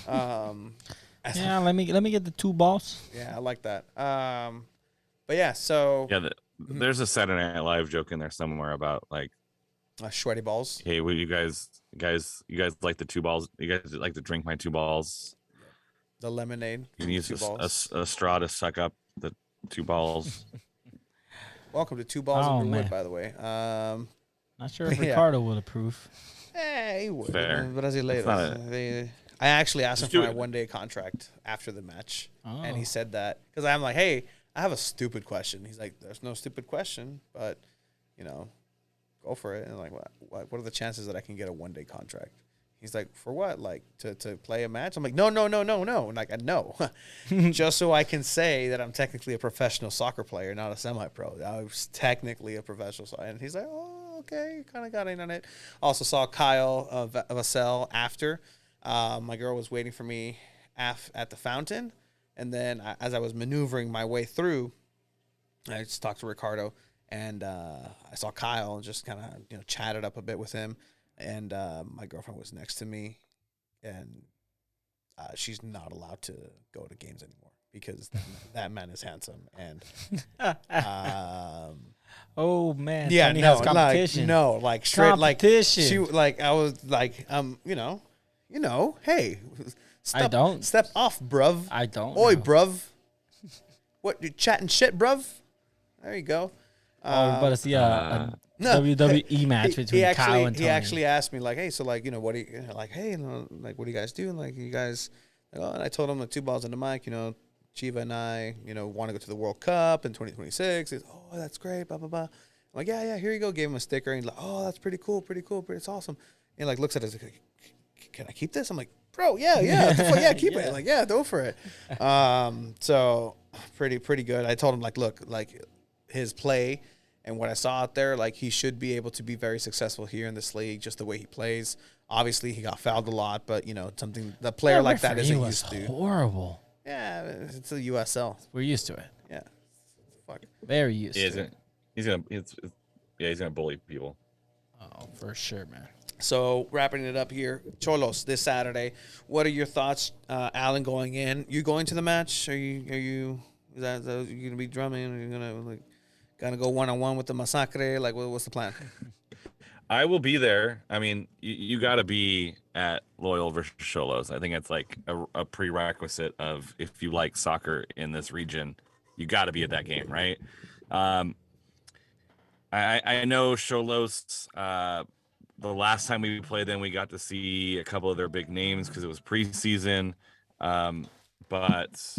Yeah, let me get the 2 balls. Yeah, I like that. But yeah, so Yeah, there's a Saturday Night Live joke in there somewhere about like sweaty balls. hey, will you guys like the 2 balls? You guys like to drink my 2 balls? The lemonade. You can use 2 balls. a straw to suck up the 2 balls. Welcome to 2 balls Oh, in your wood, man. by the way. Not sure if Yeah. Ricardo will approve. He would. Fair. Brasileiros. I actually asked him Just for do my it. 1-day contract after the match, and he Oh. said that because I'm like, hey, I have a stupid question. He's like, there's no stupid question, but go for it. And I'm like, what are the chances that I can get a 1-day contract? He's like, for what? Like to play a match? I'm like, no. And like, no, just so I can say that I'm technically a professional soccer player, not a semi-pro. I was technically a professional. And he's like, oh, okay, kind of got in on it. Also saw Kyle Vassell after. My girl was waiting for me at the fountain, and then as I was maneuvering my way through, I just talked to Ricardo, and I saw Kyle and just kind of chatted up a bit with him. And my girlfriend was next to me, and she's not allowed to go to games anymore because that man is handsome. And Oh man, yeah, Tony no, has competition. like straight, Competition. she I was like, hey, I don't. step off, bruv. I don't. Oi, know. bruv. What, you chatting shit, bruv? There you go. Oh, but it's a No. WWE match between Kyle and Tony. He actually asked me like, hey, so like, what do you like? Hey, like, what do you guys do? And like, you guys, and I told him the 2 balls in the mic. Chiva and I, want to go to the World Cup in 2026. He's, oh, that's great. Blah blah blah. I'm like, yeah, here you go. Gave him a sticker. And he's like, oh, that's pretty cool. It's awesome. And like looks at us like, can I keep this? I'm like, bro, yeah, what the fuck? Yeah, keep it. Like, yeah, go for it. So pretty good. I told him like, look, like his play and what I saw out there, like he should be able to be very successful here in this league, just the way he plays. Obviously, he got fouled a lot, but something the player like that isn't used to. Horrible. Yeah, it's the USL. We're used to it. Yeah, fuck. Very used to it. He's gonna bully people. Oh, for sure, man. So wrapping it up here, Xolos this Saturday. What are your thoughts, Alan? Going in, you going to the match? Are you? Is that you gonna be drumming? Are you gonna go 1-on-1 with the Massacre? Like, what's the plan? I will be there. I mean, you got to be at Loyal versus Xolos. I think it's like a prerequisite of if you like soccer in this region, you got to be at that game, right? I know Xolos. The last time we played them, we got to see a couple of their big names because it was preseason. But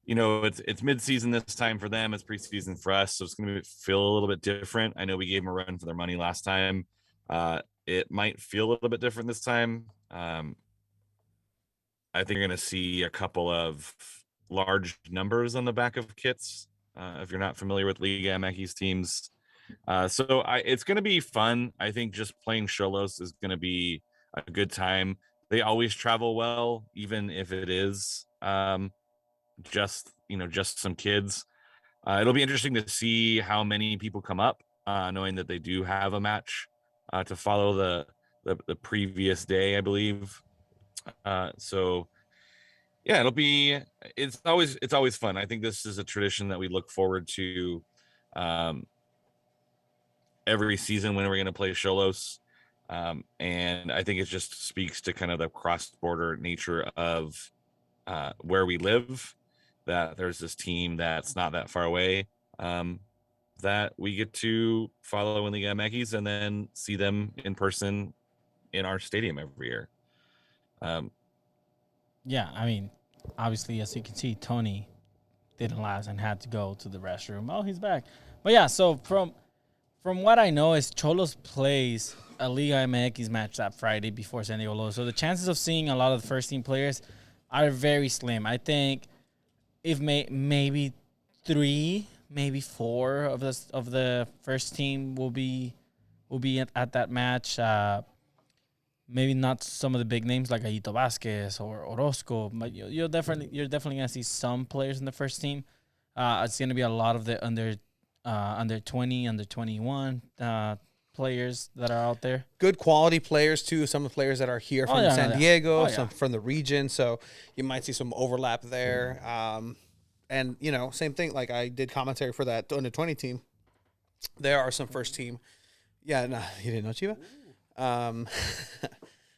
it's mid-season this time for them. It's preseason for us, so it's going to feel a little bit different. I know we gave them a run for their money last time. It might feel a little bit different this time. I think you're going to see a couple of large numbers on the back of kits. If you're not familiar with LigaMX teams, so it's going to be fun. I think just playing Xolos is going to be a good time. They always travel well, even if it is just some kids. It'll be interesting to see how many people come up, knowing that they do have a match to follow the previous day, I believe. So yeah, it's always fun. I think this is a tradition that we look forward to every season when we're going to play Xolos. And I think it just speaks to kind of the cross-border nature of where we live, that there's this team that's not that far away that we get to follow in the LigaMX and then see them in person in our stadium every year. Yeah, I mean, obviously, as you can see, Tony didn't last and had to go to the restroom. Oh, he's back. But yeah, so from what I know is Xolos plays a LigaMX match that Friday before San Diego Low. So the chances of seeing a lot of the first team players are very slim. I think if maybe 3, maybe 4 of the first team will be at that match. Maybe not some of the big names like Aito Vasquez or Orozco, but you're definitely gonna see some players in the first team. It's gonna be a lot of the under 20, under 21 players that are out there. Good quality players too. Some of the players that are here from San Diego, some from the region. So you might see some overlap there. And same thing. Like I did commentary for that under 20 team. There are some first team. Yeah, no, you didn't know Chiva.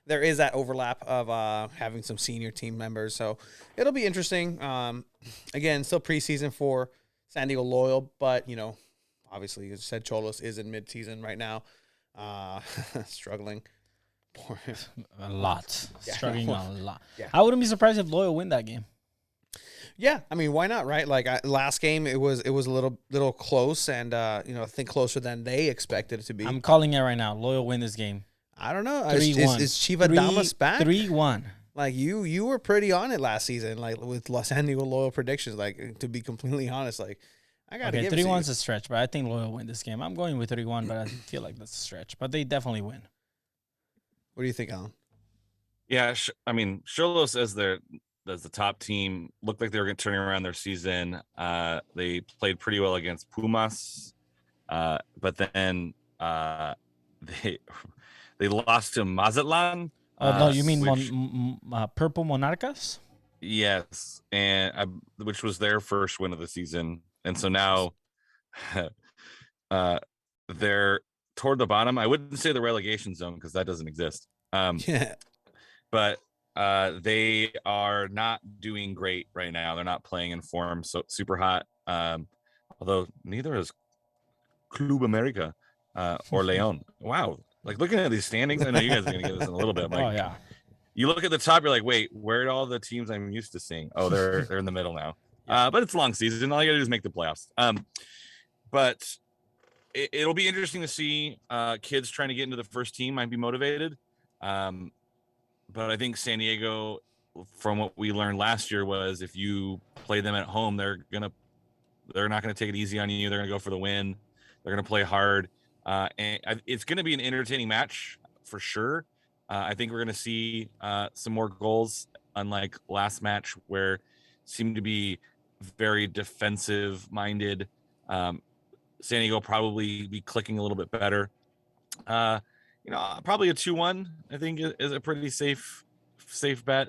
There is that overlap of having some senior team members. So it'll be interesting. Again, still preseason for San Diego Loyal, but obviously, as I said, Xolos is in mid-season right now, struggling. A lot. Yeah. Struggling a lot. Yeah. I wouldn't be surprised if Loyal win that game. Yeah, I mean, why not, right? Like last game, it was a little close, and I think closer than they expected it to be. I'm calling it right now. Loyal win this game. I don't know. 3-1. Is Chiva Damas back? 3-1. Like you were pretty on it last season, like with Los San Diego Loyal predictions. Like to be completely honest, like I gotta give 3-1's a stretch, but I think Loyal win this game. I'm going with 3-1, but I feel like that's a stretch. But they definitely win. What do you think, Alan? Yeah, I mean, Xolos as the top team looked like they were turning around their season. They played pretty well against Pumas, but then they lost to Mazatlan. No, you mean Purple Monarcas? Yes, and which was their first win of the season, and so now they're toward the bottom. I wouldn't say the relegation zone because that doesn't exist. But they are not doing great right now. They're not playing in form, so super hot. Although neither is Club America or Leon. Wow. Like looking at these standings, I know you guys are going to get this in a little bit. Like, yeah. You look at the top, you're like, wait, where are all the teams I'm used to seeing? Oh, they're in the middle now. But it's a long season. All you got to do is make the playoffs. But it'll be interesting to see kids trying to get into the first team might be motivated. But I think San Diego, from what we learned last year, was if you play them at home, they're not gonna take it easy on you. They're gonna go for the win. They're gonna play hard, and it's gonna be an entertaining match for sure. I think we're gonna see some more goals, unlike last match where it seemed to be very defensive-minded. San Diego probably be clicking a little bit better. Probably a 2-1, I think, is a pretty safe bet.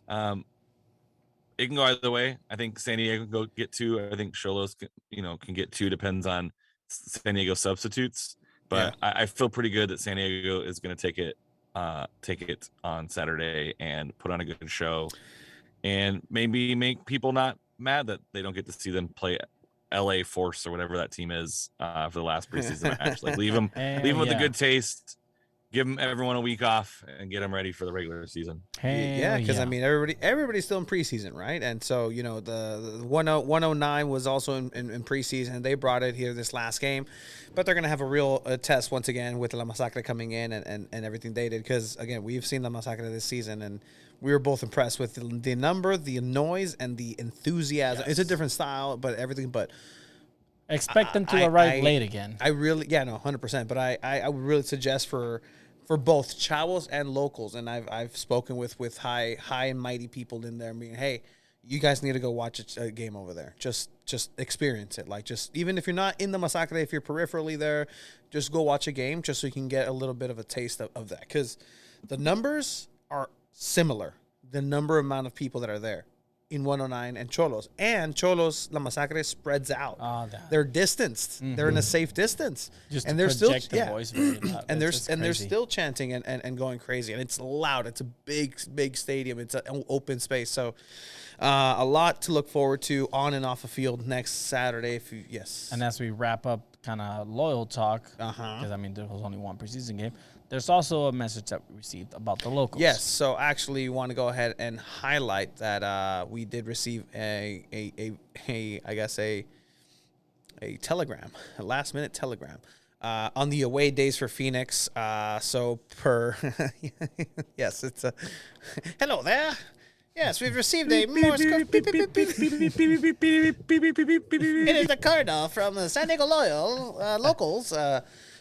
It can go either way. I think San Diego can go get 2. I think Xolos can get 2. Depends on San Diego substitutes. But yeah. I feel pretty good that San Diego is going to take it on Saturday and put on a good show, and maybe make people not mad that they don't get to see them play LA Force or whatever that team is for the last preseason match. Like leave them with a good taste. Give them everyone a week off and get them ready for the regular season. Because I mean everybody's still in preseason, right? And so the 109 was also in preseason. They brought it here this last game, but they're gonna have a real test once again with La Masacre coming in and everything they did. Because again, we've seen La Masacre this season, and we were both impressed with the number, the noise, and the enthusiasm. Yes. It's a different style, but everything. But expect them to arrive late again. I really, 100%. But I would really suggest for both Chavos and locals, and I've spoken with high and mighty people in there, meaning, hey, you guys need to go watch a game over there. Just experience it. Like, just even if you're not in the Masacre, if you're peripherally there, just go watch a game just so you can get a little bit of a taste of that. Because the numbers are similar, the amount of people that are there in 109 and Xolos. And Xolos, La Masacre spreads out. They're distanced. Mm-hmm. They're in a safe distance. Just and they're still the voice very loud. and they're still chanting and going crazy. And it's loud. It's a big stadium. It's an open space. So a lot to look forward to on and off the field next Saturday. And as we wrap up kind of loyal talk, because I mean there was only one preseason game, there's also a message that we received about the locals. Yes, so actually want to go ahead and highlight that we did receive a telegram, a last minute telegram on the away days for Phoenix. So per yes, it's a hello there. Yes, we've received a Morse code. It is the Cardinal from the San Diego Loyal locals.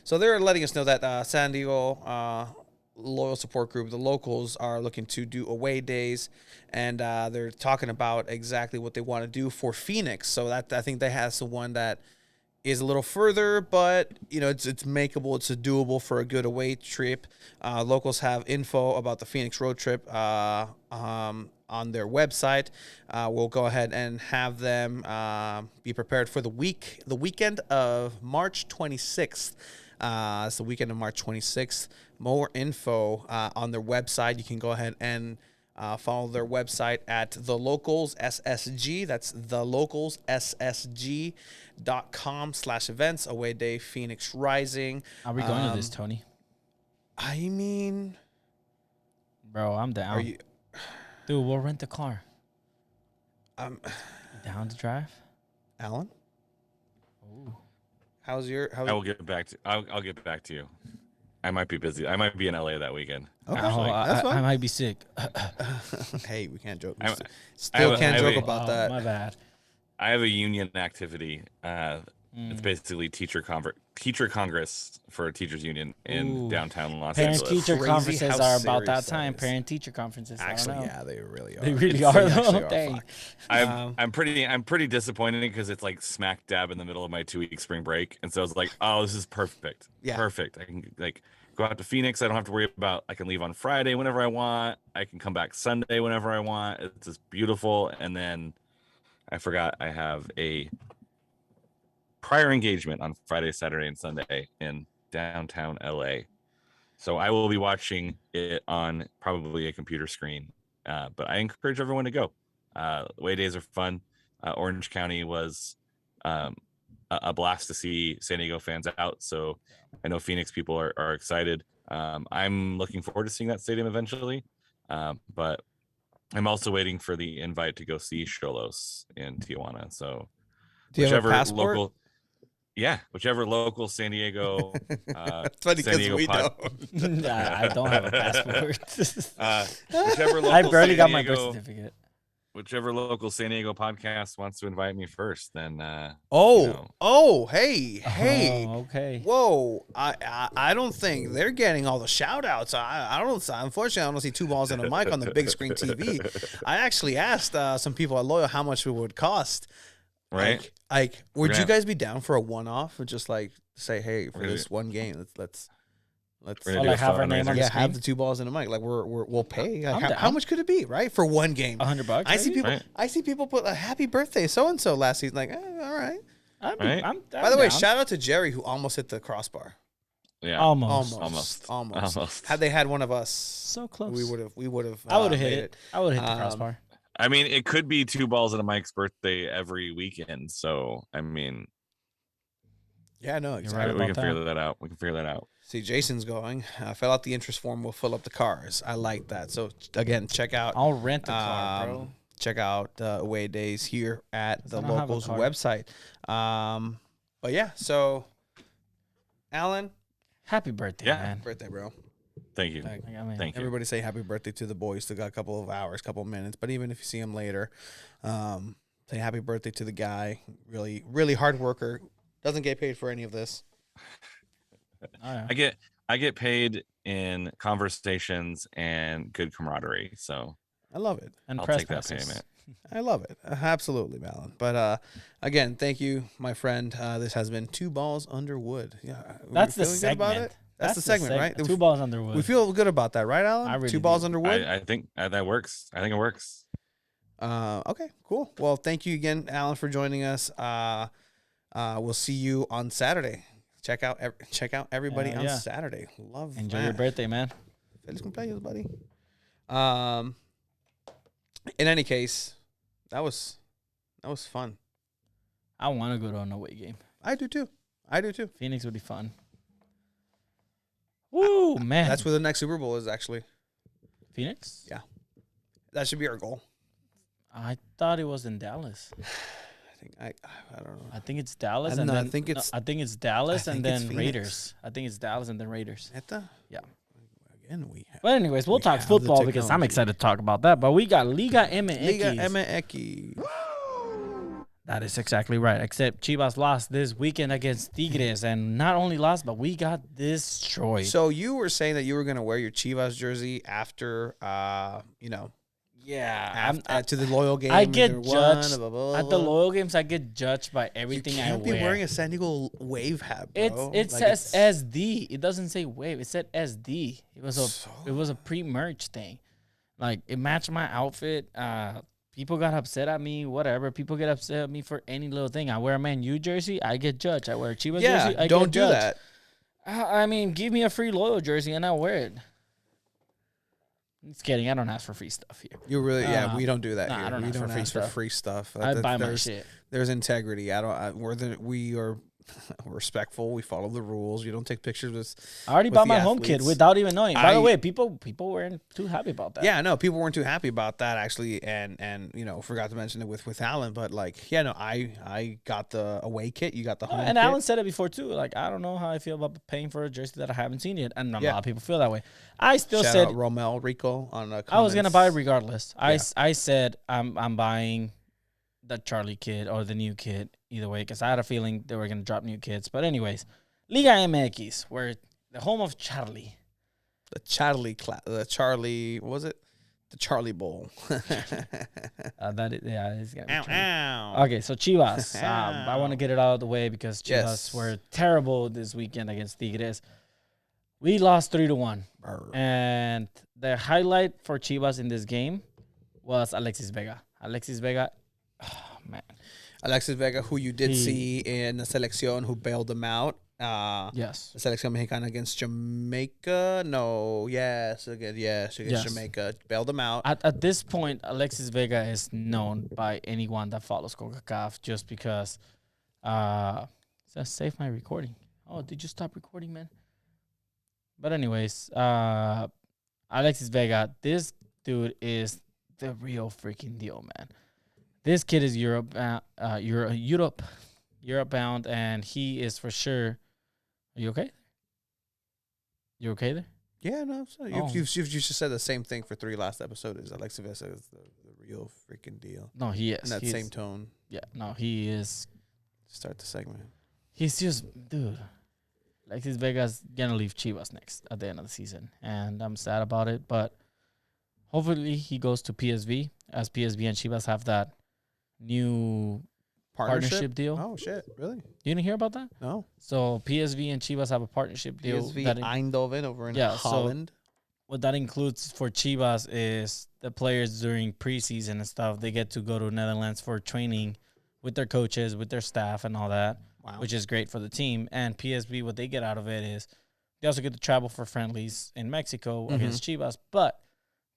So they're letting us know that San Diego Loyal Support Group, the locals, are looking to do away days, and they're talking about exactly what they want to do for Phoenix. So that I think they have the one that is a little further, but it's makeable. It's doable for a good away trip. Locals have info about the Phoenix road trip on their website. We'll go ahead and have them be prepared for the weekend of March 26th. It's the weekend of March 26th. More info on their website. You can go ahead and follow their website at The Locals SSG. That's thelocalsssg.com/events. Away day Phoenix Rising. Are we going to this, Tony? I mean, bro, I'm down. Are you? Dude, we'll rent a car. Down to drive? Alan? Ooh. I will get back to. I'll get back to you. I might be busy. I might be in LA that weekend. Okay, That's fine. I might be sick. Hey, we can't joke. Can't joke about that. My bad. I have a union activity. It's basically teacher congress for a teachers union in downtown Los Angeles. Parent-teacher conferences are about that serious time. that is. Parent-teacher conferences. Actually, I don't know. yeah, they really are. They really are, though. Dang. I'm pretty disappointed because it's like smack dab in the middle of my 2-week spring break, and so I was like, oh, this is perfect. Yeah. Perfect. I can go out to Phoenix. I don't have to worry about. I can leave on Friday whenever I want. I can come back Sunday whenever I want. It's just beautiful. And then I forgot I have a prior engagement on Friday, Saturday, and Sunday in downtown LA. So I will be watching it on probably a computer screen. But I encourage everyone to go. Away days are fun. Orange County was a blast to see San Diego fans out. So I know Phoenix people are excited. I'm looking forward to seeing that stadium eventually. But I'm also waiting for the invite to go see Xolos in Tijuana. So Do you have a passport? Whichever local San Diego. It's funny San because Diego we don't. I don't have a passport. Whichever local I barely San got my birth Diego- certificate. Whichever local San Diego podcast wants to invite me first, then Hey, Oh, okay. whoa! I don't think they're getting all the shout outs. I don't. Unfortunately, I don't see two balls and a mic on the big screen TV. I actually asked some people at Loyal how much it would cost. right? Would you guys be down for a one-off or just like say, hey, for this one game, let's We're gonna do like a have our name fundraiser. on the have screen? the two balls and a mic. Like we'll pay. Like, I'm how down. much could it be, right, for one game? $100. I see maybe? people. Right. I see people put a happy birthday so and so last season. Like, all right. Right. By the way, down. shout out to Jerry who almost hit the crossbar. Yeah. Almost. Almost. Had they had one of us, So close. we would have. I would have hit made it. I would have hit the Um, crossbar. I mean, it could be two balls and a Mike's birthday every weekend. So, I mean, Yeah, no, You're exactly. right. we can about figure that out. We can figure that out. See, Jason's going. Fill out the interest form. We'll fill up the cars. I like that. So again, check out. I'll rent a car, bro. Check out away days here at the I don't have a locals car. website. But yeah, so Alan, Happy birthday, Yeah. man. birthday, bro. Thank you. Thank Like, I mean, Thank you. Everybody say happy birthday to the boys. Still got a couple of hours, couple of minutes. But even if you see him later, say happy birthday to the guy. Really, really hard worker. Doesn't get paid for any of this. oh, yeah. I get paid in conversations and good camaraderie. So I love it. And I'll press take that passes. payment. I love it. Absolutely, Alan. But again, thank you, my friend. This has been Two Balls Under Wood. Yeah, That's the feeling good about segment. it? That's the segment, right? Two balls under wood. We feel good about that, right, Alan? I really Two balls do. under wood. I think that works. I think it works. Okay, cool. Well, thank you again, Alan, for joining us. We'll see you on Saturday. Check out everybody Yeah, on yeah. Saturday. Love. Enjoy that. your birthday, man. Feliz cumpleaños, buddy. In any case, that was fun. I want to go to an away game. I do too. Phoenix would be fun. Woo, man. That's where the next Super Bowl is, actually. Phoenix? Yeah. That should be our goal. I thought it was in Dallas. I don't know. I think it's Dallas, I and know, I then think it's- I think it's Dallas, I and think it's then Phoenix. Raiders. I think it's Dallas and then Raiders. Neta? Yeah. Again, we have But anyways, we'll We talk have the football because I'm technology. excited to talk about that. But we got Liga MX. Liga MX. That is exactly right. Except Chivas lost this weekend against Tigres, and not only lost, but we got destroyed. So you were saying that you were going to wear your Chivas jersey after, Yeah, to the loyal game. I get either judged blah, blah, at the blah. loyal games. I get judged by You everything I can't wear. be wearing a San Diego Wave hat, bro. It Like, says SD. It doesn't say Wave. It said SD. It was a pre-merch thing. Like, it matched my outfit. People got upset at me. Whatever. People get upset at me for any little thing. I wear a Man U jersey. I get judged. I wear a Chivas jersey. I don't get do judged. that. I mean, give me a free loyal jersey and I'll wear it. Just kidding. I don't ask for free stuff here. You really, we don't do that nah, here. I don't we ask don't for free ask for stuff. free stuff. I buy my there's- shit. There's integrity. We are respectful. We follow the rules. You don't take pictures with. I already with bought the my home kit athletes. without even knowing. By the I- way, people weren't too happy about that. Yeah, no, people weren't too happy about that actually, and forgot to mention it with Alan, but like, I got the away kit. You got the home And kit. Alan said it before too. Like, I don't know how I feel about paying for a jersey that I haven't seen yet, and a Yeah. lot of people feel that way. I still Shout said out Romel Rico on the I was gonna comments. buy regardless. Yeah. I said I'm buying the Charlie kid or the new kid either way because I had a feeling they were gonna drop new kids. But anyways, Liga MX, where the home of Charlie. the Charlie, what was it? The Charlie Bowl. It's gonna be Ow, Charlie. ow. Okay, so Chivas. I want to get it out of the way because Chivas Yes. were terrible this weekend against Tigres. We lost 3-1. Brr. And the highlight for Chivas in this game was Alexis Vega. Alexis Vega, oh, man. Alexis Vega, who you did He- see in the selección, who bailed them out. Yes. The Selección Mexicana against Jamaica. No, yes, against Yes. Jamaica. Bailed them out. At this point, Alexis Vega is known by anyone that follows CONCACAF just because. Says save my recording. Oh, did you stop recording, man? But anyways, Alexis Vega, this dude is the real freaking deal, man. This kid is Europe bound, and he is for sure. Are you okay? You okay there? Yeah, no. So Oh. you've just said the same thing for 3 last episodes. Alexis Vega is the real freaking deal. No, he is. In that He same is- tone. Yeah, no, he is. Start the segment. He's just, dude. Alexis Vega's gonna leave Chivas next at the end of the season, and I'm sad about it. But hopefully, he goes to PSV, as PSV and Chivas have that new partnership deal. Oh shit! Really? You didn't hear about that? No. So PSV and Chivas have a partnership deal. PSV that Eindhoven over in Yeah, so- Holland. what that includes for Chivas is the players during preseason and stuff. They get to go to Netherlands for training with their coaches, with their staff, and all that. Wow. Which is great for the team. And PSV, what they get out of it is they also get to travel for friendlies in Mexico against Chivas, but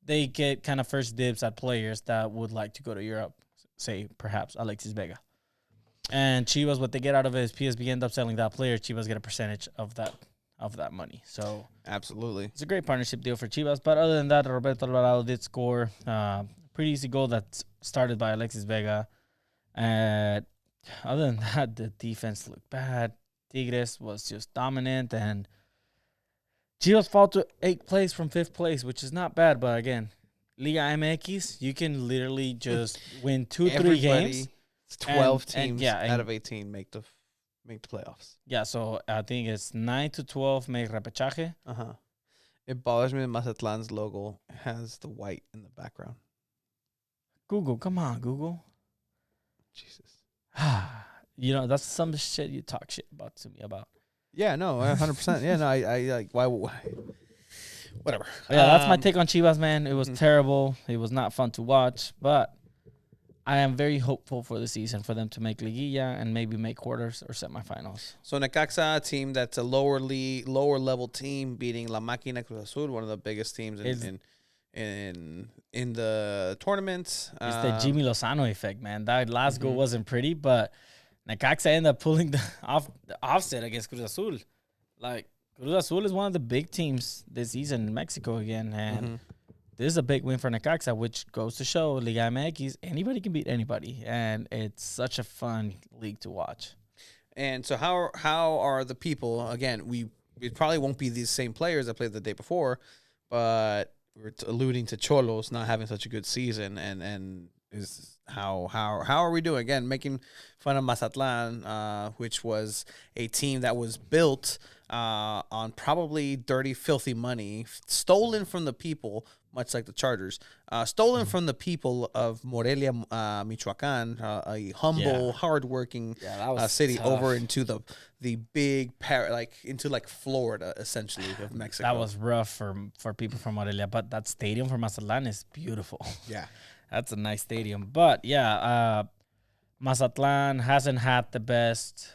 they get kind of first dibs at players that would like to go to Europe, say perhaps Alexis Vega. And Chivas, what they get out of it is PSV end up selling that player. Chivas get a percentage of that money. So Absolutely. it's a great partnership deal for Chivas. But other than that, Roberto Alvarado did score pretty easy goal that's started by Alexis Vega. And other than that, the defense looked bad. Tigres was just dominant, and Chivas fall to 8th place from 5th place, which is not bad. But again, Liga MX, you can literally just win 2-3 games. 12 and- teams yeah, out and- of 18 make the playoffs. Yeah, so I think it's 9-12 make repechaje. It bothers me that Mazatlan's logo has the white in the background. Google, come on, Google. Jesus. You know, that's some shit you talk shit about to me about. Yeah, no, 100%. Yeah, no, I like why whatever. Yeah, that's my take on Chivas, man. It was terrible. It was not fun to watch, but I am very hopeful for the season for them to make Liguilla and maybe make quarters or semifinals. So Necaxa, a team that's a lower level team, beating La Máquina Cruz Azul, one of the biggest teams in the tournament. It's the Jimmy Lozano effect, man. That last goal wasn't pretty, but Necaxa ended up pulling the offset against Cruz Azul. Like, Cruz Azul is one of the big teams this season in Mexico again, and this is a big win for Necaxa, which goes to show Liga MX, anybody can beat anybody, and it's such a fun league to watch. And so how are the people? Again, it probably won't be these same players that played the day before, but we're alluding to Xolos not having such a good season, and is how are we doing? Again, making fun of Mazatlan, which was a team that was built on probably dirty, filthy money, stolen from the people, much like the Chargers. Stolen from the people of Morelia, Michoacan, a humble, hardworking city, tough. over into the big into like Florida, essentially, of Mexico. That was rough for people from Morelia, but that stadium for Mazatlan is beautiful. Yeah. That's a nice stadium. But yeah, Mazatlan hasn't had the best.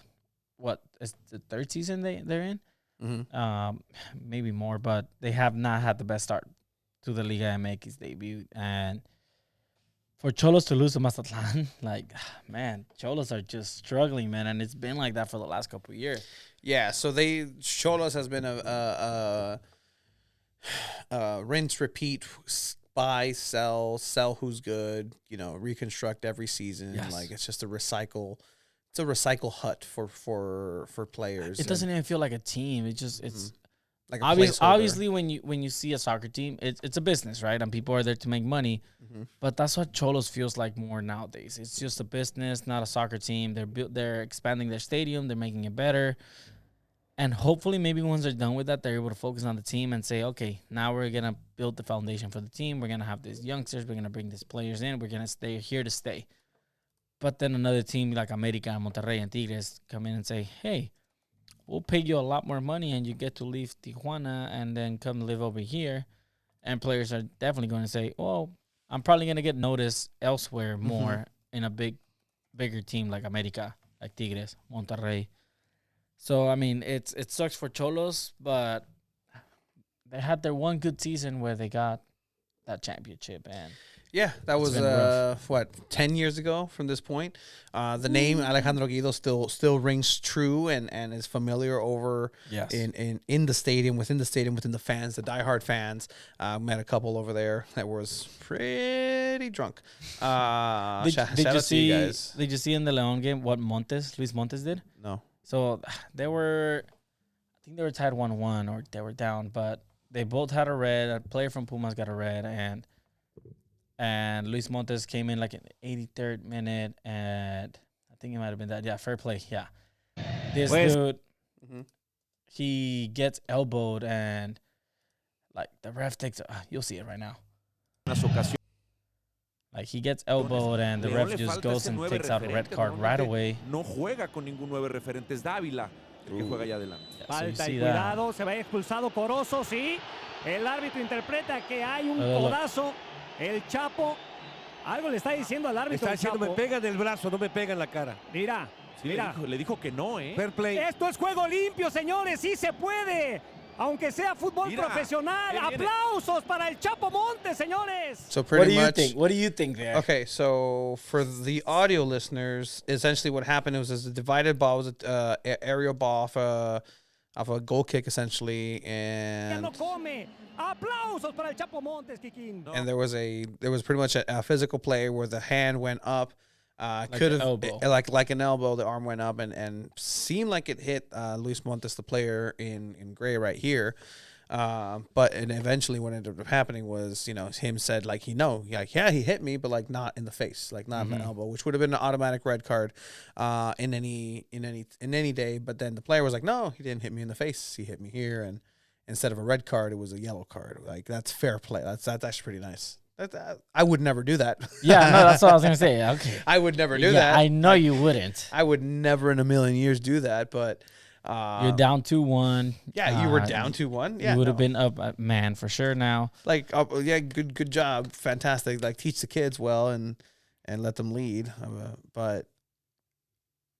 What is the third season they're in? Mm-hmm. Maybe more, but they have not had the best start to the LigaMX debut. And for Xolos to lose to Mazatlan, like, man, Xolos are just struggling, man, and it's been like that for the last couple of years. Yeah, so Xolos has been a rinse, repeat, buy, sell who's good, reconstruct every season. Yes. Like, it's just a recycle. It's a recycle hut for players. It doesn't even feel like a team. It's like a obviously when you see a soccer team, it's a business, right? And people are there to make money. Mm-hmm. But that's what Xolos feels like more nowadays. It's just a business, not a soccer team. They're expanding their stadium. They're making it better. And hopefully maybe once they're done with that, they're able to focus on the team and say, okay, now we're going to build the foundation for the team. We're going to have these youngsters. We're going to bring these players in. We're going to stay here to stay. But then another team like America, Monterrey, and Tigres come in and say, hey, we'll pay you a lot more money and you get to leave Tijuana and then come live over here. And players are definitely going to say, well, I'm probably going to get noticed elsewhere more in a bigger team like America, like Tigres, Monterrey. So, I mean, it sucks for Xolos, but they had their one good season where they got that championship. And yeah, that was 10 years ago from this point. The name Alejandro Guido still rings true and is familiar over in the stadium, within the fans, the diehard fans. Met a couple over there that was pretty drunk. Did you see in the León game what Luis Montes did? No. So I think they were tied 1-1 or they were down, but they both had a red. A player from Pumas got a red, and Luis Montes came in like in the 83rd minute, and I think it might have been that. Yeah, fair play. Yeah. This dude, he gets elbowed, and like the ref takes you'll see it right now. Like he gets elbowed, and the ref just goes and takes out a red card right away. No juega con ningún 9 referentes. Dávila, el que juega allá adelante. Falta y cuidado, se va expulsado Corozo, sí. El árbitro interpreta que hay un codazo. El Chapo, algo le está diciendo al árbitro. Está diciendo, me pega en el brazo, no me pega en la cara. Mira, sí, mira. Le dijo que no, Fair play. Esto es juego limpio, señores, sí se puede. Aunque sea fútbol profesional. Aplausos para el Chapo Montes, señores. So pretty much. What do you think there? Okay, so for the audio listeners, essentially what happened was a divided ball, was an aerial ball off a goal kick, essentially, and Aplausos para el Chapo Montes, Kikín. And there was pretty much a physical play where the hand went up, could have like an elbow, the arm went up and seemed like it hit Luis Montes, the player in gray right here. But eventually what ended up happening was, him said like he hit me, but like not in the face, like not in the elbow, which would have been an automatic red card in any day. But then the player was like, no, he didn't hit me in the face, he hit me here, and instead of a red card, it was a yellow card. Like, that's fair play. That's actually pretty nice. I would never do that. Yeah, no, that's what I was gonna say. Okay, I would never do that. I know you wouldn't. I would never in a million years do that. But you're down 2-1. Yeah, you were down 2-1. Yeah, you would have been up, man, for sure. Now, like, good job, fantastic. Like, teach the kids well and let them lead. But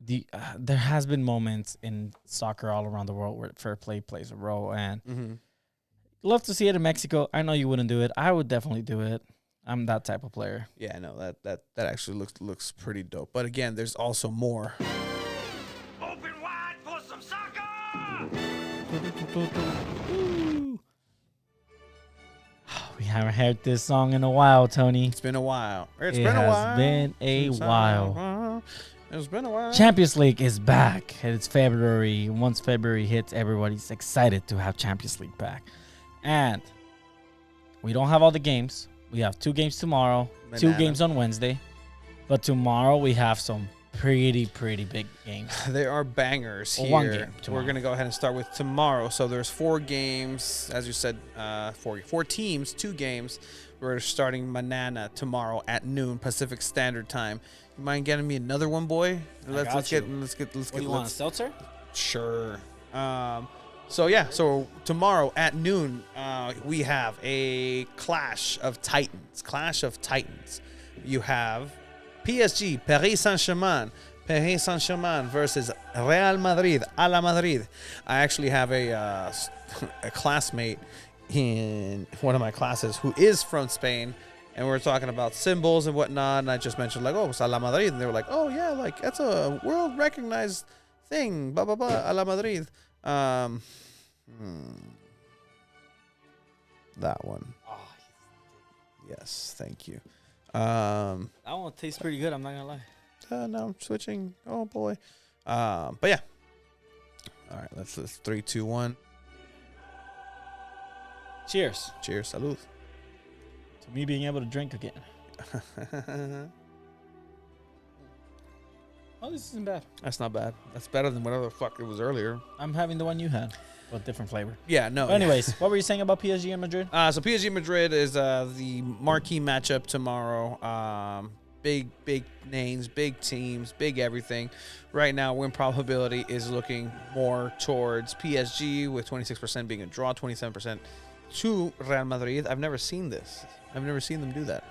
there has been moments in soccer all around the world where fair play plays a role, and love to see it in Mexico. I know you wouldn't do it. I would definitely do it. I'm that type of player. Yeah, no, that actually looks pretty dope. But again, there's also more. Open wide for some soccer. We haven't heard this song in a while, Tony. It's been a while. It's been a while. It's been a while. Champions League is back. It's February. Once February hits, everybody's excited to have Champions League back. And we don't have all the games. We have 2 games tomorrow, 2 games on Wednesday. But tomorrow we have some pretty big games. There are bangers Well, here. one game We're tomorrow. going to go ahead and start with tomorrow. So there's 4 games, as you said, 4 teams, 2 games. We're starting Manana tomorrow at noon Pacific Standard Time. You mind getting me another one, boy? Let's get. What do you want, a seltzer? Sure. So tomorrow at noon, we have a Clash of Titans. You have PSG, Paris Saint-Germain versus Real Madrid, a la Madrid. I actually have a classmate in one of my classes who is from Spain, and we were talking about symbols and whatnot, and I just mentioned, like, oh, it's a la Madrid, and they were like, oh, yeah, like, that's a world-recognized thing, blah, blah, blah, a la Madrid. That one. Oh, Yes, thank you. that one tastes pretty good. I'm not gonna lie. Now I'm switching. Oh boy. But yeah. All right. Let's 3, 2, 1. Cheers Cheers. Salud. to me being able to drink again. Oh, this isn't bad. That's not bad. That's better than whatever the fuck it was earlier. I'm having the one you had, but different flavor. Yeah. No. But anyways, what were you saying about PSG and Madrid? So PSG Madrid is the marquee matchup tomorrow. Big names, big teams, big everything. Right now, win probability is looking more towards PSG, with 26% being a draw, 27% to Real Madrid. I've never seen this. I've never seen them do that.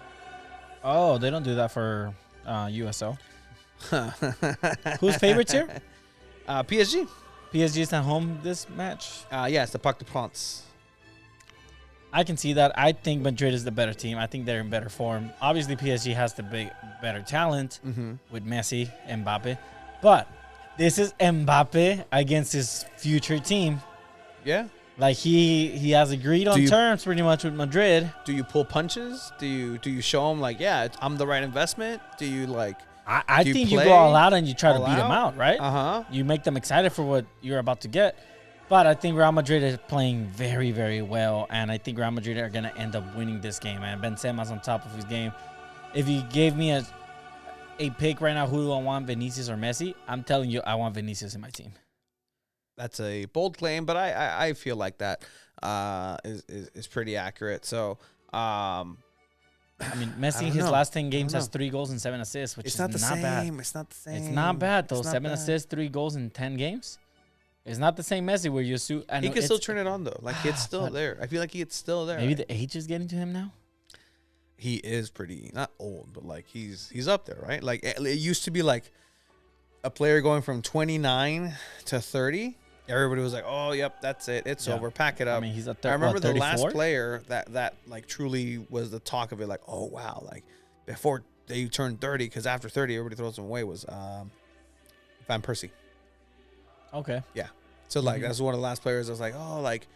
Oh, they don't do that for USO. Who's favorites here? PSG. PSG is at home this match. Yeah, it's the Parc de France. I can see that. I think Madrid is the better team. I think they're in better form. Obviously, PSG has the better talent with Messi, Mbappe. But this is Mbappe against his future team. Yeah. Like he has agreed on terms pretty much with Madrid. Do you pull punches? Do you show them, like, yeah, I'm the right investment? Do you, like... I think you go all out and you try to beat them out, right? Uh-huh. You make them excited for what you're about to get. But I think Real Madrid is playing very, very well, and I think Real Madrid are going to end up winning this game. And Benzema's on top of his game. If you gave me a pick right now, who do I want, Vinicius or Messi? I'm telling you, I want Vinicius in my team. That's a bold claim, but I feel like that is pretty accurate. So, I mean, Messi, his last 10 games has 3 goals and 7 assists, which is not bad. It's not the same. It's not bad, though. It's not 7 bad. assists, 3 goals in 10 games. It's not the same Messi where you assume. He can still turn it on, though. Like, it's still there. I feel like it's still there. Maybe the age is getting to him now. He is pretty, not old, but like he's up there, right? Like, it used to be like a player going from 29 to 30. Everybody was like, "Oh, yep, that's it. It's over. Pack it up." I mean, he's a I remember the last 34? player that like truly was the talk of it. Like, oh wow, like before they turned 30, because after 30 everybody throws him away. Was Van Persie. Okay. Yeah. So like that's one of the last players. I was like, oh, like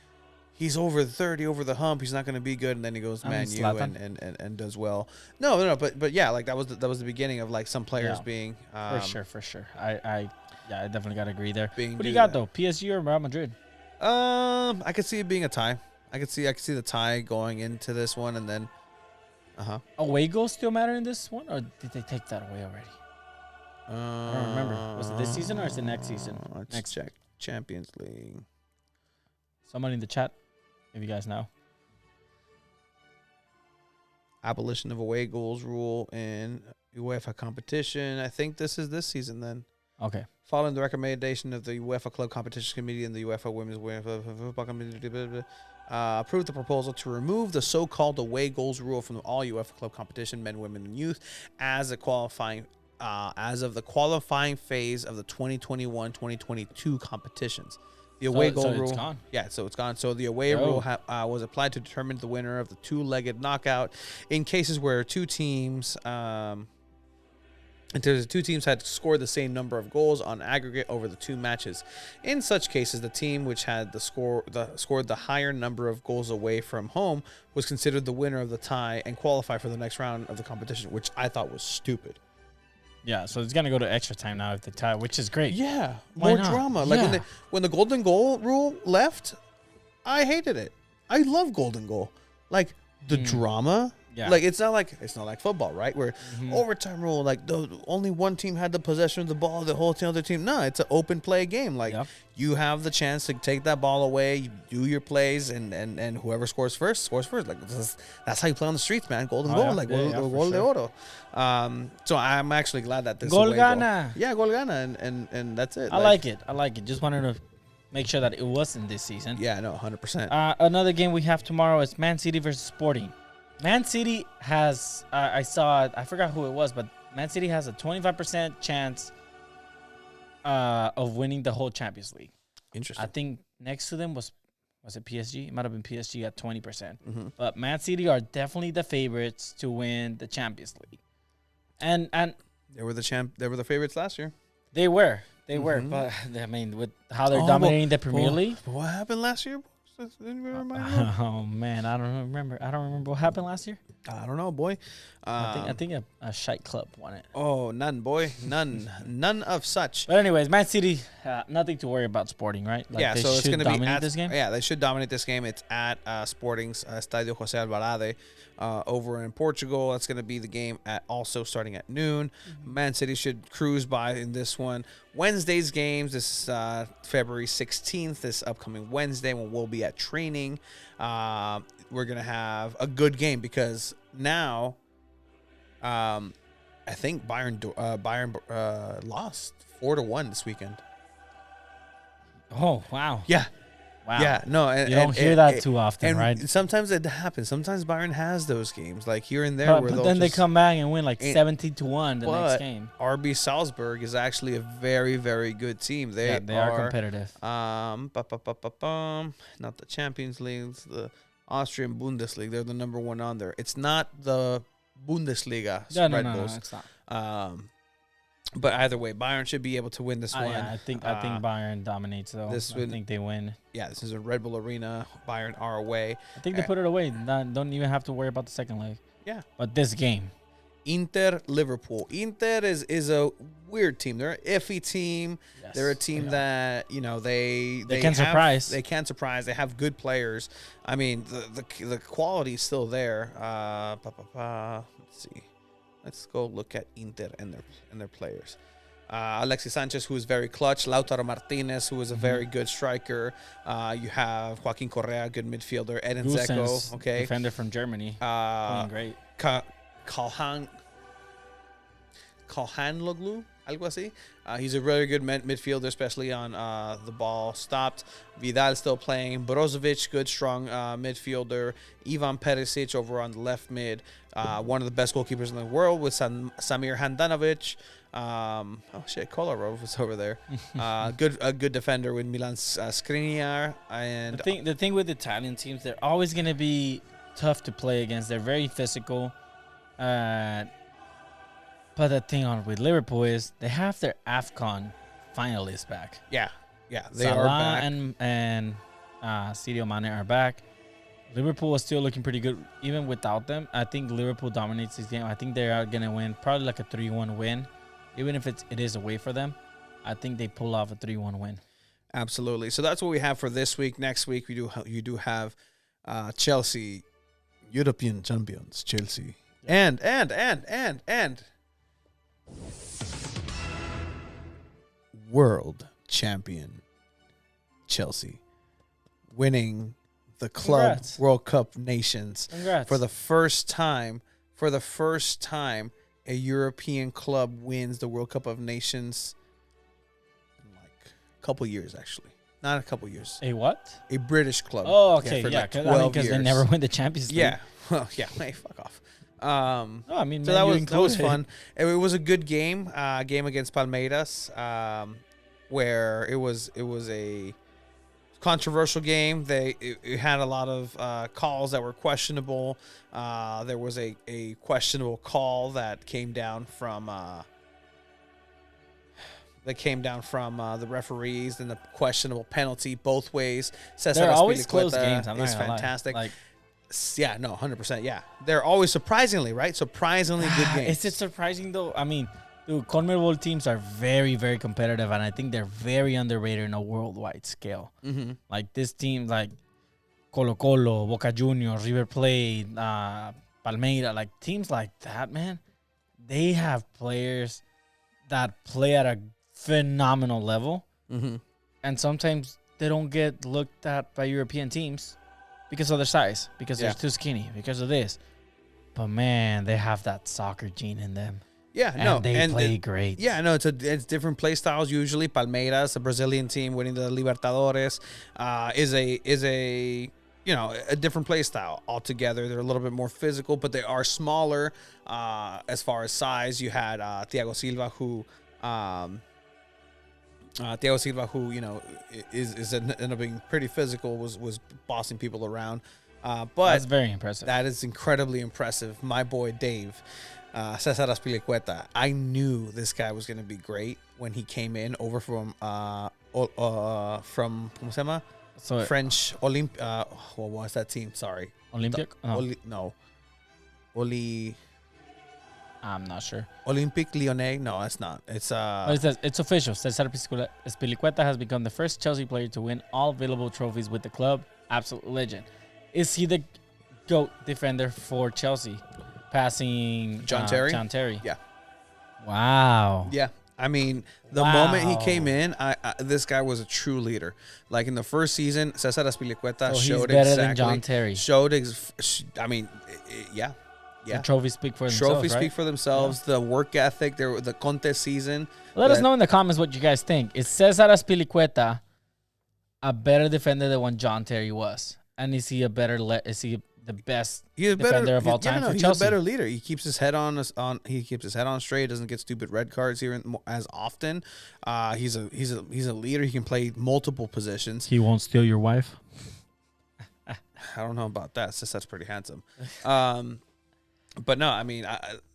he's over 30, over the hump. He's not going to be good, and then he goes Man U and does well. No, but yeah, like that was the beginning of like some players being for sure. I definitely got to agree there. What do you got though? PSG or Real Madrid? I could see it being a tie. I could see the tie going into this one, and then Away goals still matter in this one, or did they take that away already? I don't remember. Was it this season or is it next season? Let's check. Champions League. Somebody in the chat, if you guys know. Abolition of away goals rule in UEFA competition. I think this is this season then. Okay. Following the recommendation of the UEFA Club Competition Committee and the UEFA Women's Football Committee, approved the proposal to remove the so-called away goals rule from all UEFA Club competition, men, women, and youth, as of the qualifying phase of the 2021-2022 competitions. The away goal rule, it's gone. Yeah, so it's gone. So the away rule was applied to determine the winner of the two-legged knockout in cases where two teams had scored the same number of goals on aggregate over the 2 matches. In such cases, the team which had scored the higher number of goals away from home was considered the winner of the tie and qualified for the next round of the competition, which I thought was stupid. Yeah, so it's gonna go to extra time now if the tie, which is great. Yeah, Why more not? drama. Like when the golden goal rule left, I hated it. I love golden goal. Like the drama Yeah. Like it's not like football, right? Where overtime rule, like only one team had the possession of the ball, the whole other team. No, it's an open play game. Like you have the chance to take that ball away, you do your plays, and whoever scores first. Like that's how you play on the streets, man. Golden goal, like gol de oro. So I'm actually glad that this Gol away gana. Gol gana, and that's it. I like it. Just wanted to make sure that it wasn't this season. Yeah, no, 100%. Another game we have tomorrow is Man City versus Sporting. Man City has, I forgot who it was, but Man City has a 25% chance of winning the whole Champions League. Interesting. I think next to them was it PSG? It might have been PSG at 20%. But Man City are definitely the favorites to win the Champions League. And they were the favorites last year. They were, but I mean, with how they're dominating the Premier League. What happened last year? Oh man, I don't remember what happened last year. I don't know, boy. I think a shite club won it. Oh, none, boy, none of such. But anyways, Man City, nothing to worry about Sporting, right? Like so it's going to be this game. Yeah, they should dominate this game. It's at Sporting's Estadio José Alvarade over in Portugal. That's going to be the game also starting at noon. Man City should cruise by in this one. Wednesday's games. This is February 16th. This upcoming Wednesday when we'll be at training. We're going to have a good game because now I think Bayern lost 4-1 this weekend. Oh, wow. Yeah. Wow. Yeah, no. And, you don't hear that too often, right? Sometimes it happens. Sometimes Bayern has those games, like here and there. But then they come back and win like 17-1 the next game. RB Salzburg is actually a very, very good team. They are competitive. Not the Champions League, the Austrian Bundesliga. They're the number one on there. It's not the Bundesliga. No, it's not. But either way, Bayern should be able to win this one. Yeah, I think Bayern dominates though. I think they win. Yeah, this is a Red Bull Arena. Bayern are away. I think they put it away. Don't even have to worry about the second leg. Yeah. But this game, Inter Liverpool. Inter is a weird team. They're an iffy team. Yes, they're a team that they can surprise. They can surprise. They have good players. I mean, the quality is still there. Let's see. Let's go look at Inter and their players. Alexis Sanchez, who is very clutch. Lautaro Martinez, who is a very good striker. You have Joaquin Correa, good midfielder. Edin Dzeko, okay, defender from Germany, playing great. Calhanoglu, algo así. He's a really good midfielder, especially on the ball stopped. Vidal still playing. Brozovic, good, strong midfielder. Ivan Perisic over on the left mid. One of the best goalkeepers in the world with Samir Handanovic. Kolarov was over there. A good defender with Milan Skriniar. And the thing with Italian teams, they're always going to be tough to play against. They're very physical. But the thing with Liverpool is they have their AFCON finalists back. Yeah, they Salah are back. and Sadio Mane are back. Liverpool is still looking pretty good even without them. I think Liverpool dominates this game. I think they are gonna win probably like a 3-1 win, even if it is away for them. I think they pull off a 3-1 win. Absolutely. So that's what we have for this week. Next week you do have Chelsea, European champions, Chelsea, and world champion Chelsea, winning the Club Congrats. World Cup Nations. Congrats. For the first time, a European club wins the World Cup of Nations in like a couple years, actually. Not a couple years. A what? A British club. Oh, okay, for like 'cause they never win the Champions League. Yeah. Well, yeah. Hey, fuck off. No, I mean, so that was fun. It was a good game. Game against Palmeiras, where it was a controversial game. It had a lot of calls that were questionable. There was a questionable call that came down from the referees, and the questionable penalty both ways. They're always close games. I'm not it's gonna fantastic. lie. Yeah, no, 100%. Yeah, they're always surprisingly surprisingly good games. Is it surprising though? I mean, dude, CONMEBOL teams are very, very competitive, and I think they're very underrated in a worldwide scale. Like this team, like Colo Colo, Boca Juniors, River Plate, Palmeiras, like teams like that, man, they have players that play at a phenomenal level. Mm-hmm. And sometimes they don't get looked at by European teams because of their size, because they're too skinny, because of this. But, man, they have that soccer gene in them. Yeah, and they play great. Yeah, no, it's different play styles usually. Palmeiras, a Brazilian team winning the Libertadores, is a a different play style altogether. They're a little bit more physical, but they are smaller as far as size. You had Thiago Silva, who is ended up being pretty physical, was bossing people around. But that's very impressive. That is incredibly impressive. My boy Dave. Cesar Azpilicueta. I knew this guy was going to be great when he came in over from ¿cómo se llama? So French Olymp. What was that team? Sorry, Olympic. I'm not sure. Olympique Lyonnais. No, that's not. It's It says it's official. Cesar Azpilicueta has become the first Chelsea player to win all available trophies with the club. Absolute legend. Is he the GOAT defender for Chelsea? Passing John Terry? John Terry. Yeah. Wow. Yeah. I mean, the moment he came in, this guy was a true leader. Like in the first season, Cesar Azpilicueta showed better exactly. than John Terry. Yeah. The trophies speak for themselves. Trophies speak for themselves. Yeah. The work ethic, the Conte season. Let us know in the comments what you guys think. Is Cesar Azpilicueta a better defender than what John Terry was? And is he the best defender of all time for Chelsea? He's a better leader. He keeps his head on. He keeps his head on straight. Doesn't get stupid red cards here as often. He's a leader. He can play multiple positions. He won't steal your wife. I don't know about that. That's pretty handsome. But no, I mean,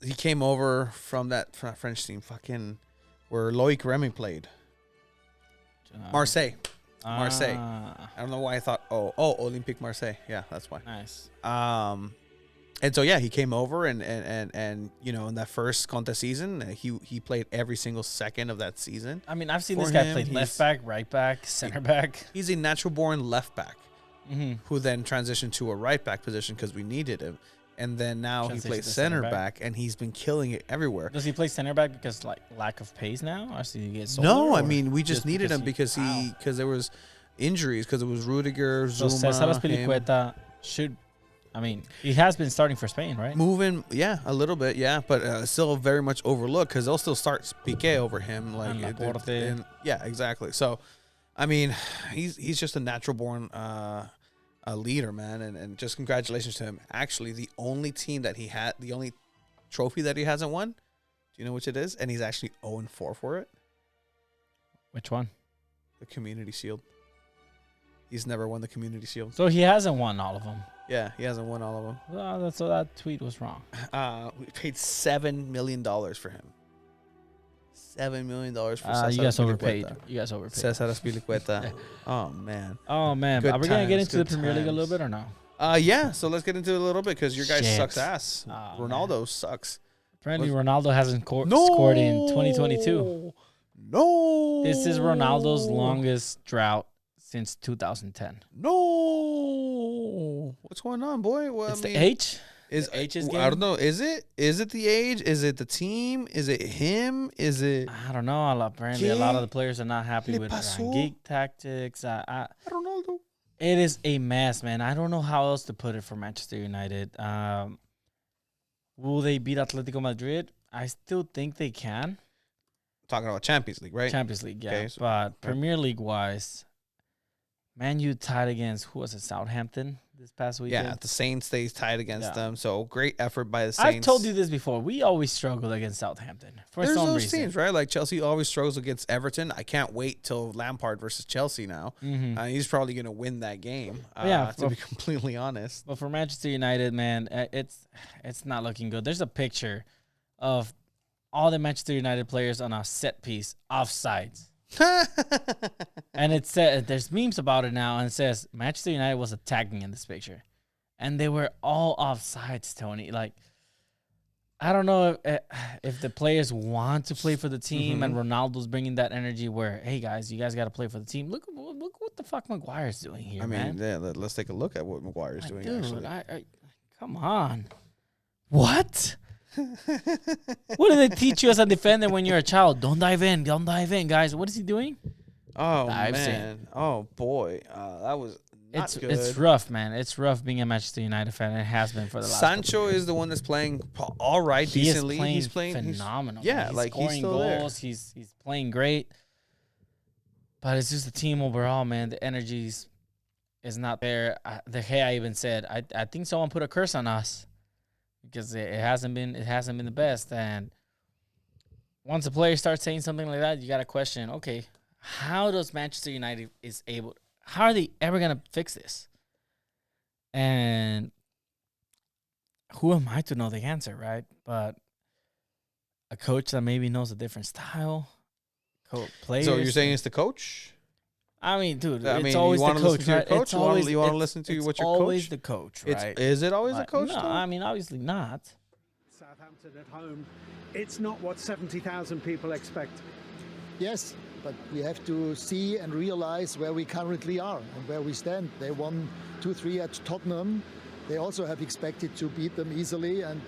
he came over from that French team, where Loic Remy played. Marseille. I don't know why I thought, Olympique Marseille. Yeah, that's why. Nice. And so he came over and in that first Conte season, he played every single second of that season. I mean, I've seen this guy play left back, right back, center back. He's a natural born left back, who then transitioned to a right back position because we needed him. And then now he plays center back, and he's been killing it everywhere. Does he play center back because lack of pace now, or does he get sold? No, I mean we just needed him because there was injuries, because it was Rudiger, Zuma. So Cesar Azpilicueta he has been starting for Spain, right? Moving, a little bit, but still very much overlooked because they'll still start Piqué over him, exactly. So, I mean, he's just a natural born. A leader, man, and just congratulations to him. Actually, the only trophy that he hasn't won, do you know which it is? And he's actually 0-4 for it. Which one? The Community Shield. He's never won the Community Shield. So he hasn't won all of them. Yeah, he hasn't won all of them. Well, so that tweet was wrong. We paid $7 million for him. $7 million for Cesar you guys overpaid. Cesar Azpilicueta. Oh, man. Oh, man. Are we going to get into the Premier League a little bit or no? Yeah, so let's get into it a little bit because your guy sucks ass. Ronaldo sucks. Apparently, Ronaldo hasn't scored in 2022. No. This is Ronaldo's longest drought since 2010. No. What's going on, boy? Well, it's the age? I don't know. Is it the age? Is it the team? Is it him? Is it? I don't know. Apparently, a lot of the players are not happy with geek tactics. Ronaldo. It is a mess, man. I don't know how else to put it for Manchester United. Will they beat Atletico Madrid? I still think they can. Talking about Champions League, right? Champions League, yeah. Okay, but Premier League wise, Man U tied against Southampton this past weekend. Yeah, the Saints, they tied against them. So great effort by the Saints. I've told you this before. We always struggle against Southampton for There's some those reason. teams, right? Like Chelsea always struggles against Everton. I can't wait till Lampard versus Chelsea now. He's probably going to win that game, to be completely honest. But for Manchester United, man, it's not looking good. There's a picture of all the Manchester United players on a set piece offsides. And it said there's memes about it now, and it says Manchester United was attacking in this picture, and they were all offsides. Tony, I don't know if the players want to play for the team, and Ronaldo's bringing that energy where, hey guys, you guys got to play for the team. Look what the fuck Maguire's doing here, man. Yeah, let's take a look at what Maguire's doing. Dude, actually, come on. What? What do they teach you as a defender when you're a child? Don't dive in, guys. What is he doing? Oh, Dives man. in. Oh, boy. That was not good. It's rough, man. It's rough being a Manchester United fan, and it has been for the last Sancho is the one that's playing all right, decently. He's playing phenomenal. Yeah, he's like scoring he's still goals. there. He's playing great. But it's just the team overall, man. The energy is not there. The Gea even said, I think someone put a curse on us because it hasn't been the best. And once a player starts saying something like that, you got to question, okay, how does Manchester United how are they ever going to fix this? And who am I to know the answer, right? But a coach that maybe knows a different style, players. So you're saying it's the coach? I mean, dude, I it's mean, always you the want to coach, listen to your right? coach? It's always, You want to listen to what your coach? It's always the coach, right? Is it always the coach? No, though? I mean, obviously not. Southampton at home, it's not what 70,000 people expect. Yes, but we have to see and realize where we currently are and where we stand. They won 2-3 at Tottenham. They also have expected to beat them easily, and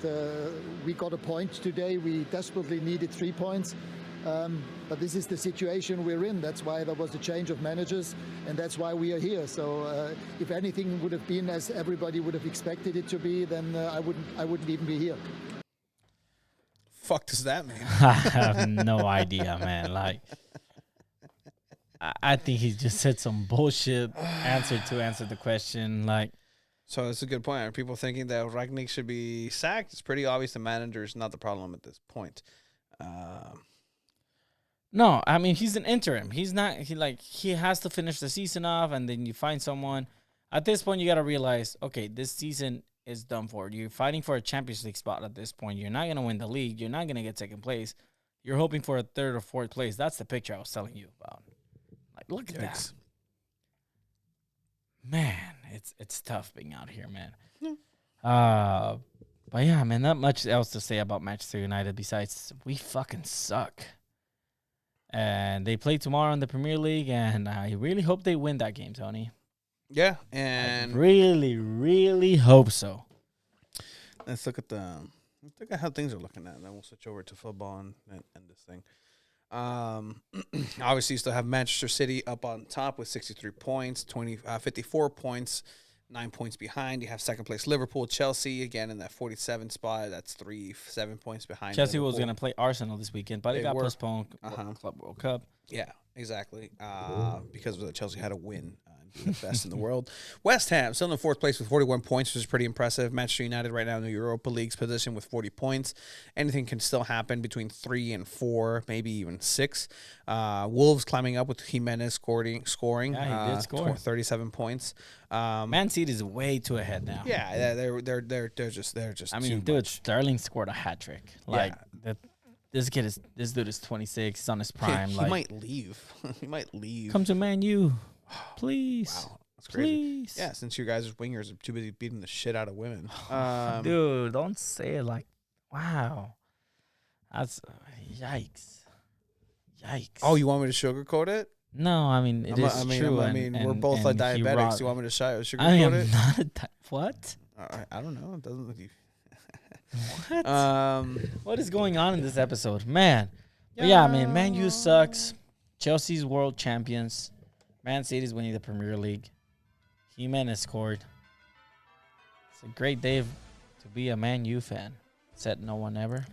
we got a point today. We desperately needed 3 points. But this is the situation we're in. That's why there was a change of managers, and that's why we are here. So if anything would have been as everybody would have expected it to be, then I wouldn't even be here. Fuck does that mean? I have no idea, man. Like, I think he just said some bullshit answer the question. Like, so it's a good point. Are people thinking that Rangnick should be sacked? It's pretty obvious the manager is not the problem at this point. no, I mean, he's an interim. He's not. He has to finish the season off, and then you find someone. At this point, you got to realize, okay, this season is done for. You're fighting for a Champions League spot at this point. You're not going to win the league. You're not going to get second place. You're hoping for a third or fourth place. That's the picture I was telling you about. Like, look at that. Man, it's tough being out here, man. But yeah, man, not much else to say about Manchester United besides we fucking suck. And they play tomorrow in the Premier League, and I really hope they win that game, Tony. Yeah, and I really, really hope so. let's look at how things are looking at, and then we'll switch over to football and end this thing. Obviously, you still have Manchester City up on top with 63 points, 54 points, 9 points behind. You have second place Liverpool, Chelsea again in that 47 spot. That's 7 points behind. Chelsea Liverpool. was going to play Arsenal this weekend, but it got postponed. Club World Cup. Yeah, exactly. Because Chelsea had to win and be the best in the world. West Ham still in fourth place with 41 points, which is pretty impressive. Manchester United right now in the Europa League's position with 40 points. Anything can still happen between 3 and 4, maybe even 6. Wolves climbing up with Jimenez scoring. Yeah, he did score 37 points. Man City is way too ahead now. Yeah, they're just. I mean, dude, Sterling scored a hat trick. Like this dude is 26. He's on his prime. He like, might leave. He might leave. Come to Man U, please. Wow, that's crazy. Please. Yeah, since you guys wingers are too busy beating the shit out of women. Dude, don't say it like, wow. That's yikes. Oh, you want me to sugarcoat it? No, I mean it is true. We're both like diabetics. You want me to sugarcoat I am it? not a what? I don't know. It doesn't look you. What? What is going on in this episode, man? Yeah, man. Man U sucks. Chelsea's world champions. Man City's winning the Premier League. Jimenez scored. It's a great day to be a Man U fan. Said no one ever.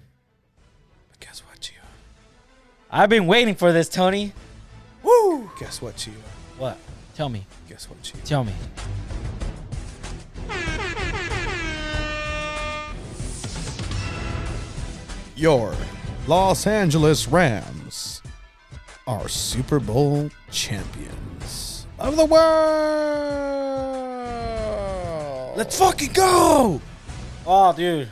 But guess what, Gio? I've been waiting for this, Tony. Woo! Guess what, Gio? What? Tell me. Guess what, Gio? Tell me. Your Los Angeles Rams are Super Bowl champions of the world. Let's fucking go! Oh, dude.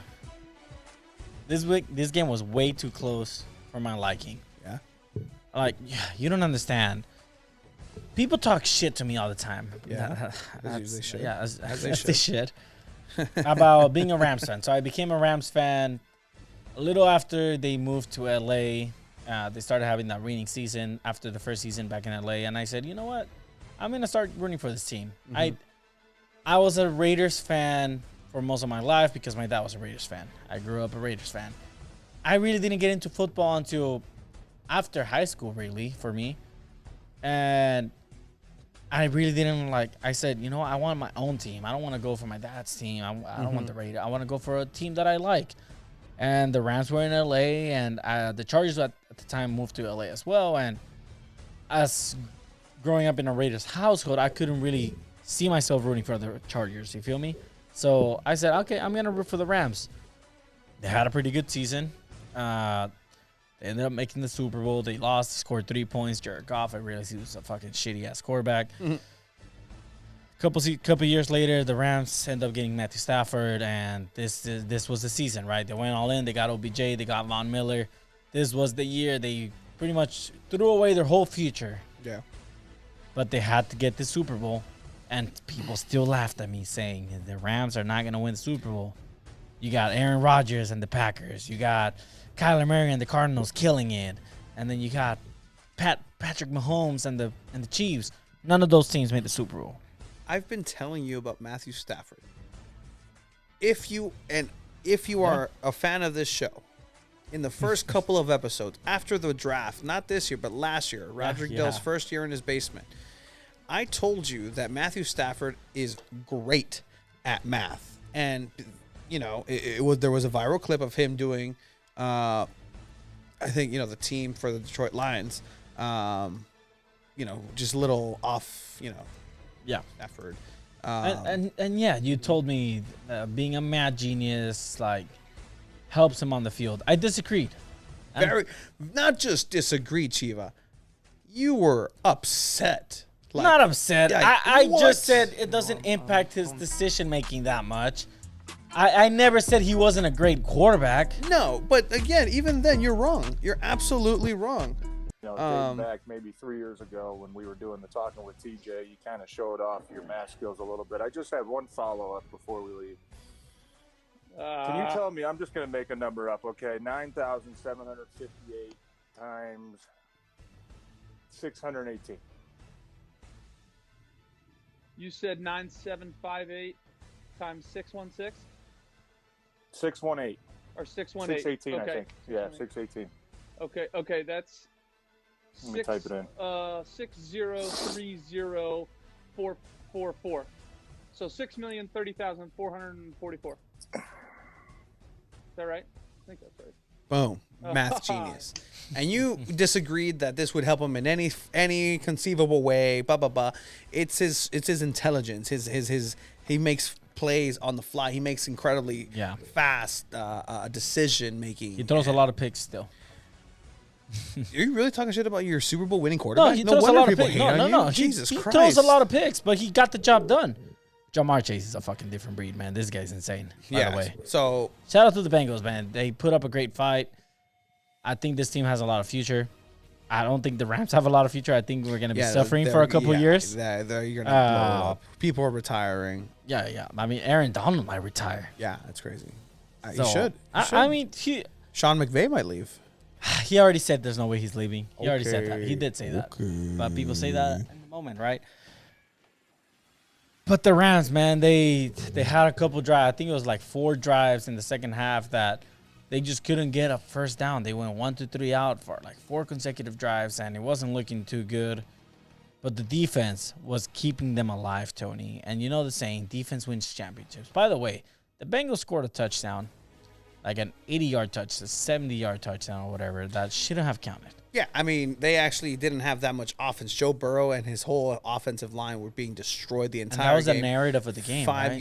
This game was way too close for my liking. Yeah? Like, you don't understand. People talk shit to me all the time. Yeah, as they should. Yeah, As they should. About being a Rams fan. So I became a Rams fan a little after they moved to LA. They started having that winning season after the first season back in LA. And I said, you know what? I'm going to start rooting for this team. I was a Raiders fan for most of my life because my dad was a Raiders fan. I grew up a Raiders fan. I really didn't get into football until after high school, really, for me. And I really didn't I said, I want my own team. I don't want to go for my dad's team. I don't want the Raiders. I want to go for a team that I like. And the Rams were in LA, and the Chargers at the time moved to LA as well. And as growing up in a Raiders household, I couldn't really see myself rooting for the Chargers. You feel me? So I said, okay, I'm going to root for the Rams. They had a pretty good season. They ended up making the Super Bowl. They lost, scored 3 points. Jared Goff, I realized he was a fucking shitty-ass quarterback. Couple years later, the Rams end up getting Matthew Stafford, and this was the season, right? They went all in. They got OBJ. They got Von Miller. This was the year they pretty much threw away their whole future. Yeah. But they had to get the Super Bowl, and people still laughed at me saying the Rams are not going to win the Super Bowl. You got Aaron Rodgers and the Packers. You got Kyler Murray and the Cardinals killing it. And then you got Patrick Mahomes and the Chiefs. None of those teams made the Super Bowl. I've been telling you about Matthew Stafford. If you are a fan of this show, in the first couple of episodes after the draft, not this year but last year, Roger Goodell's first year in his basement, I told you that Matthew Stafford is great at math, and there was a viral clip of him doing, I think the team for the Detroit Lions, just a little off, Stafford. And yeah, you told me being a math genius helps him on the field. I disagreed. Not just disagreed, Chiva. You were upset. Not upset. I just said it doesn't impact his decision making that much. I never said he wasn't a great quarterback. No, but again, even then, you're wrong. You're absolutely wrong. Dating back maybe 3 years ago when we were doing the talking with TJ, you kind of showed off your math skills a little bit. I just have one follow-up before we leave. Can you tell me, I'm just going to make a number up, okay? 9,758 times 618. You said 9,758 times 616? 618. Or 618. 618, okay. I think. Yeah, 618. Okay, that's... Let me type it in. 6030444. So 6,030,444. Is that right? I think that's right. Boom, math genius. And you disagreed that this would help him in any conceivable way. Blah blah blah. It's his intelligence. He makes plays on the fly. He makes incredibly fast decision making. He throws a lot of picks still. Are you really talking shit about your Super Bowl winning quarterback? No, he throws a lot of picks. No. Jesus he Christ. throws a lot of picks, but he got the job done. Jamar Chase is a fucking different breed, man. This guy's insane, by the way. So shout out to the Bengals, man. They put up a great fight. I think this team has a lot of future. I don't think the Rams have a lot of future. I think we're going to be suffering for a couple years. You're going to blow up. People are retiring. Yeah. I mean, Aaron Donald might retire. Yeah, that's crazy. He should. I mean, Sean McVay might leave. He already said there's no way he's leaving. He already said that. He did say that. But people say that in the moment, right? But the Rams, man, they had a couple drives. I think it was 4 drives in the second half that they just couldn't get a first down. They went 1, 2, 3 out for 4 consecutive drives, and it wasn't looking too good. But the defense was keeping them alive, Tony. And you know the saying, defense wins championships. By the way, the Bengals scored a touchdown, an 80-yard touchdown, a 70-yard touchdown or whatever, that shouldn't have counted. Yeah, I mean, they actually didn't have that much offense. Joe Burrow and his whole offensive line were being destroyed the entire game. And that was the narrative of the game, 5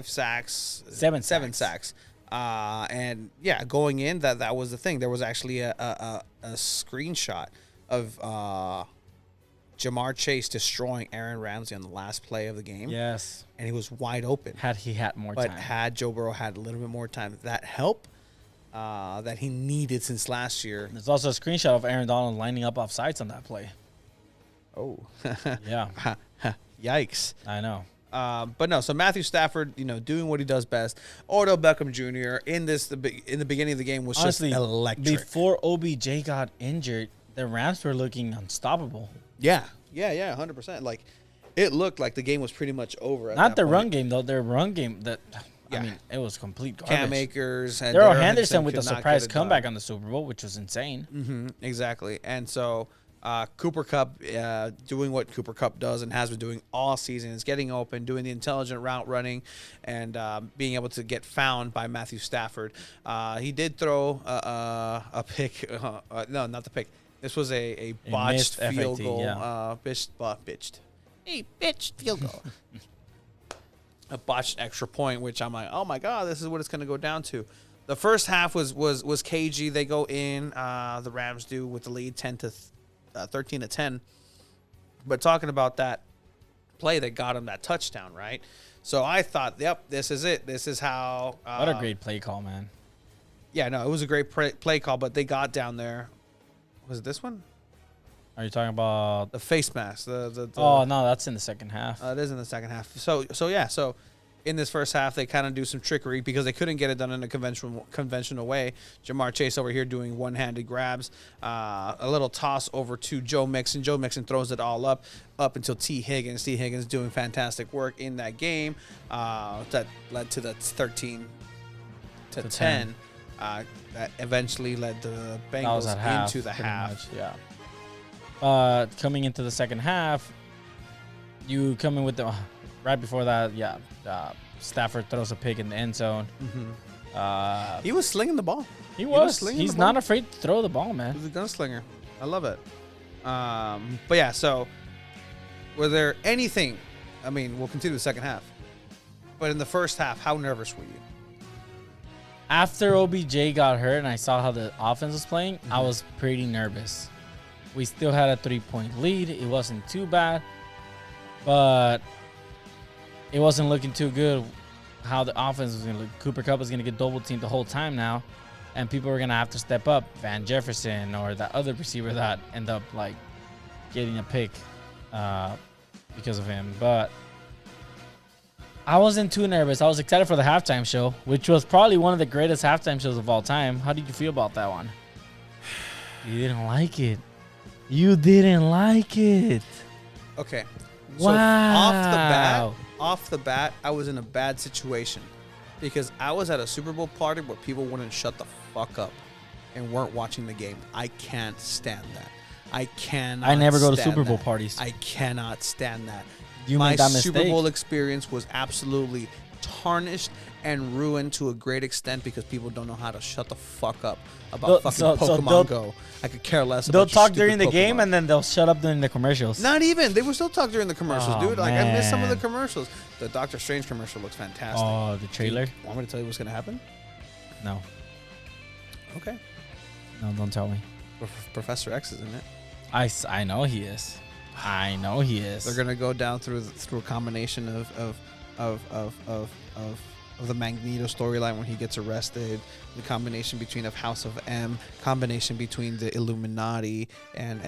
sacks. 7 sacks. And, going in, that was the thing. There was actually a screenshot of Jamar Chase destroying Aaron Ramsey on the last play of the game. Yes. And he was wide open. Had he had more time. But had Joe Burrow had a little bit more time, that help that he needed since last year. There's also a screenshot of Aaron Donald lining up off sides on that play. Oh. Yeah. Yikes. I know. But no, so Matthew Stafford, doing what he does best. Odell Beckham Jr. in the beginning of the game was honestly, just electric. Before OBJ got injured, the Rams were looking unstoppable. Yeah, 100%. It looked like the game was pretty much over. Not the run game though. Their run game I mean, it was complete garbage. Cam Akers and Daryl Henderson with could a not surprise get it comeback done. on the Super Bowl, which was insane. Exactly. And so Cooper Kupp doing what Cooper Kupp does and has been doing all season is getting open, doing the intelligent route running, and being able to get found by Matthew Stafford. He did throw a pick. No, not the pick. This was a botched missed field FAT, goal. yeah. Bitched field goal. A botched extra point, which I'm like, oh my god, this is what it's going to go down to. The first half was cagey. They go in, the Rams do, with the lead 13-10. But talking about that play that got him that touchdown, right? So I thought, yep, this is it. This is how. What a great play call, man. Yeah, no, it was a great play call, but they got down there. Was it this one? Are you talking about the face mask? Oh no, that's in the second half. It is in the second half. So in this first half, they kind of do some trickery because they couldn't get it done in a conventional way. Jamar Chase over here doing one-handed grabs, a little toss over to Joe Mixon. Joe Mixon throws it all up until T. Higgins. T. Higgins doing fantastic work in that game. That led to the 13-10. That eventually led the Bengals into the half. Much, yeah. Coming into the second half, you come in with the right before that. Yeah, Stafford throws a pick in the end zone. He was slinging the ball. He was. He's not afraid to throw the ball, man. He's a gunslinger. I love it. But yeah, so were there anything? I mean, we'll continue the second half. But in the first half, how nervous were you? After OBJ got hurt and I saw how the offense was playing, I was pretty nervous. We still had a 3-point lead. It wasn't too bad, but it wasn't looking too good how the offense was going to look. Cooper Kupp was going to get double teamed the whole time now, and people were going to have to step up. Van Jefferson or that other receiver that ended up like getting a pick because of him. But I wasn't too nervous. I was excited for the halftime show, which was probably one of the greatest halftime shows of all time. How did you feel about that one? You didn't like it. You didn't like it. Okay. Wow. So off the bat, I was in a bad situation because I was at a Super Bowl party where people wouldn't shut the fuck up and weren't watching the game. I can't stand that. I never go to Super Bowl parties. I cannot stand that. My Super Bowl experience was absolutely tarnished and ruined to a great extent because people don't know how to shut the fuck up about Pokemon Go. I could care less about They'll talk during the Pokemon. game and then they'll shut up during the commercials. Not even. They will still talk during the commercials, dude. Like, man. I missed some of the commercials. The Doctor Strange commercial looks fantastic. Oh, the trailer? Dude, want me to tell you what's going to happen? No. Okay. No, don't tell me. Professor X is in it. I know he is. I know he is. They're gonna go down through a combination of the Magneto storyline when he gets arrested, the combination between of House of M, combination between the Illuminati and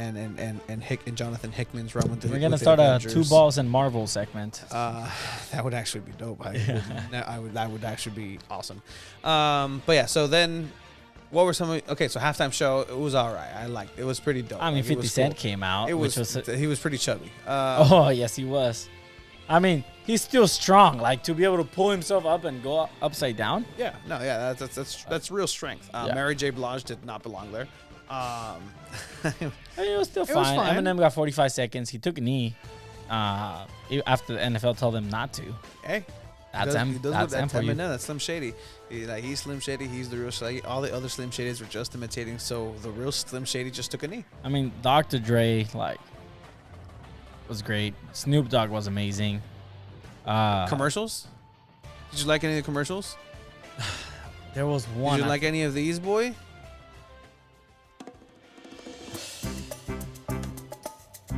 Jonathan Hickman's run with the. We're gonna start a 2 balls and Marvel segment. That would actually be dope. That would actually be awesome. But yeah, so then. What were some? Okay, so halftime show. It was all right. I liked it. It was pretty dope. I mean, 50 Cent came out. He was pretty chubby. Oh yes, he was. I mean, he's still strong. Like to be able to pull himself up and go upside down. Yeah, no, yeah, that's real strength. Mary J. Blige did not belong there. It was still fine. Eminem got 45 seconds. He took a knee after the NFL told him not to. Hey. That's Eminem. That's Slim Shady. He's Slim Shady. He's the real Shady. All the other Slim Shadys were just imitating. So the real Slim Shady just took a knee. I mean, Dr. Dre was great. Snoop Dogg was amazing. Commercials? Did you like any of the commercials? There was one. Did you like any of these, boy?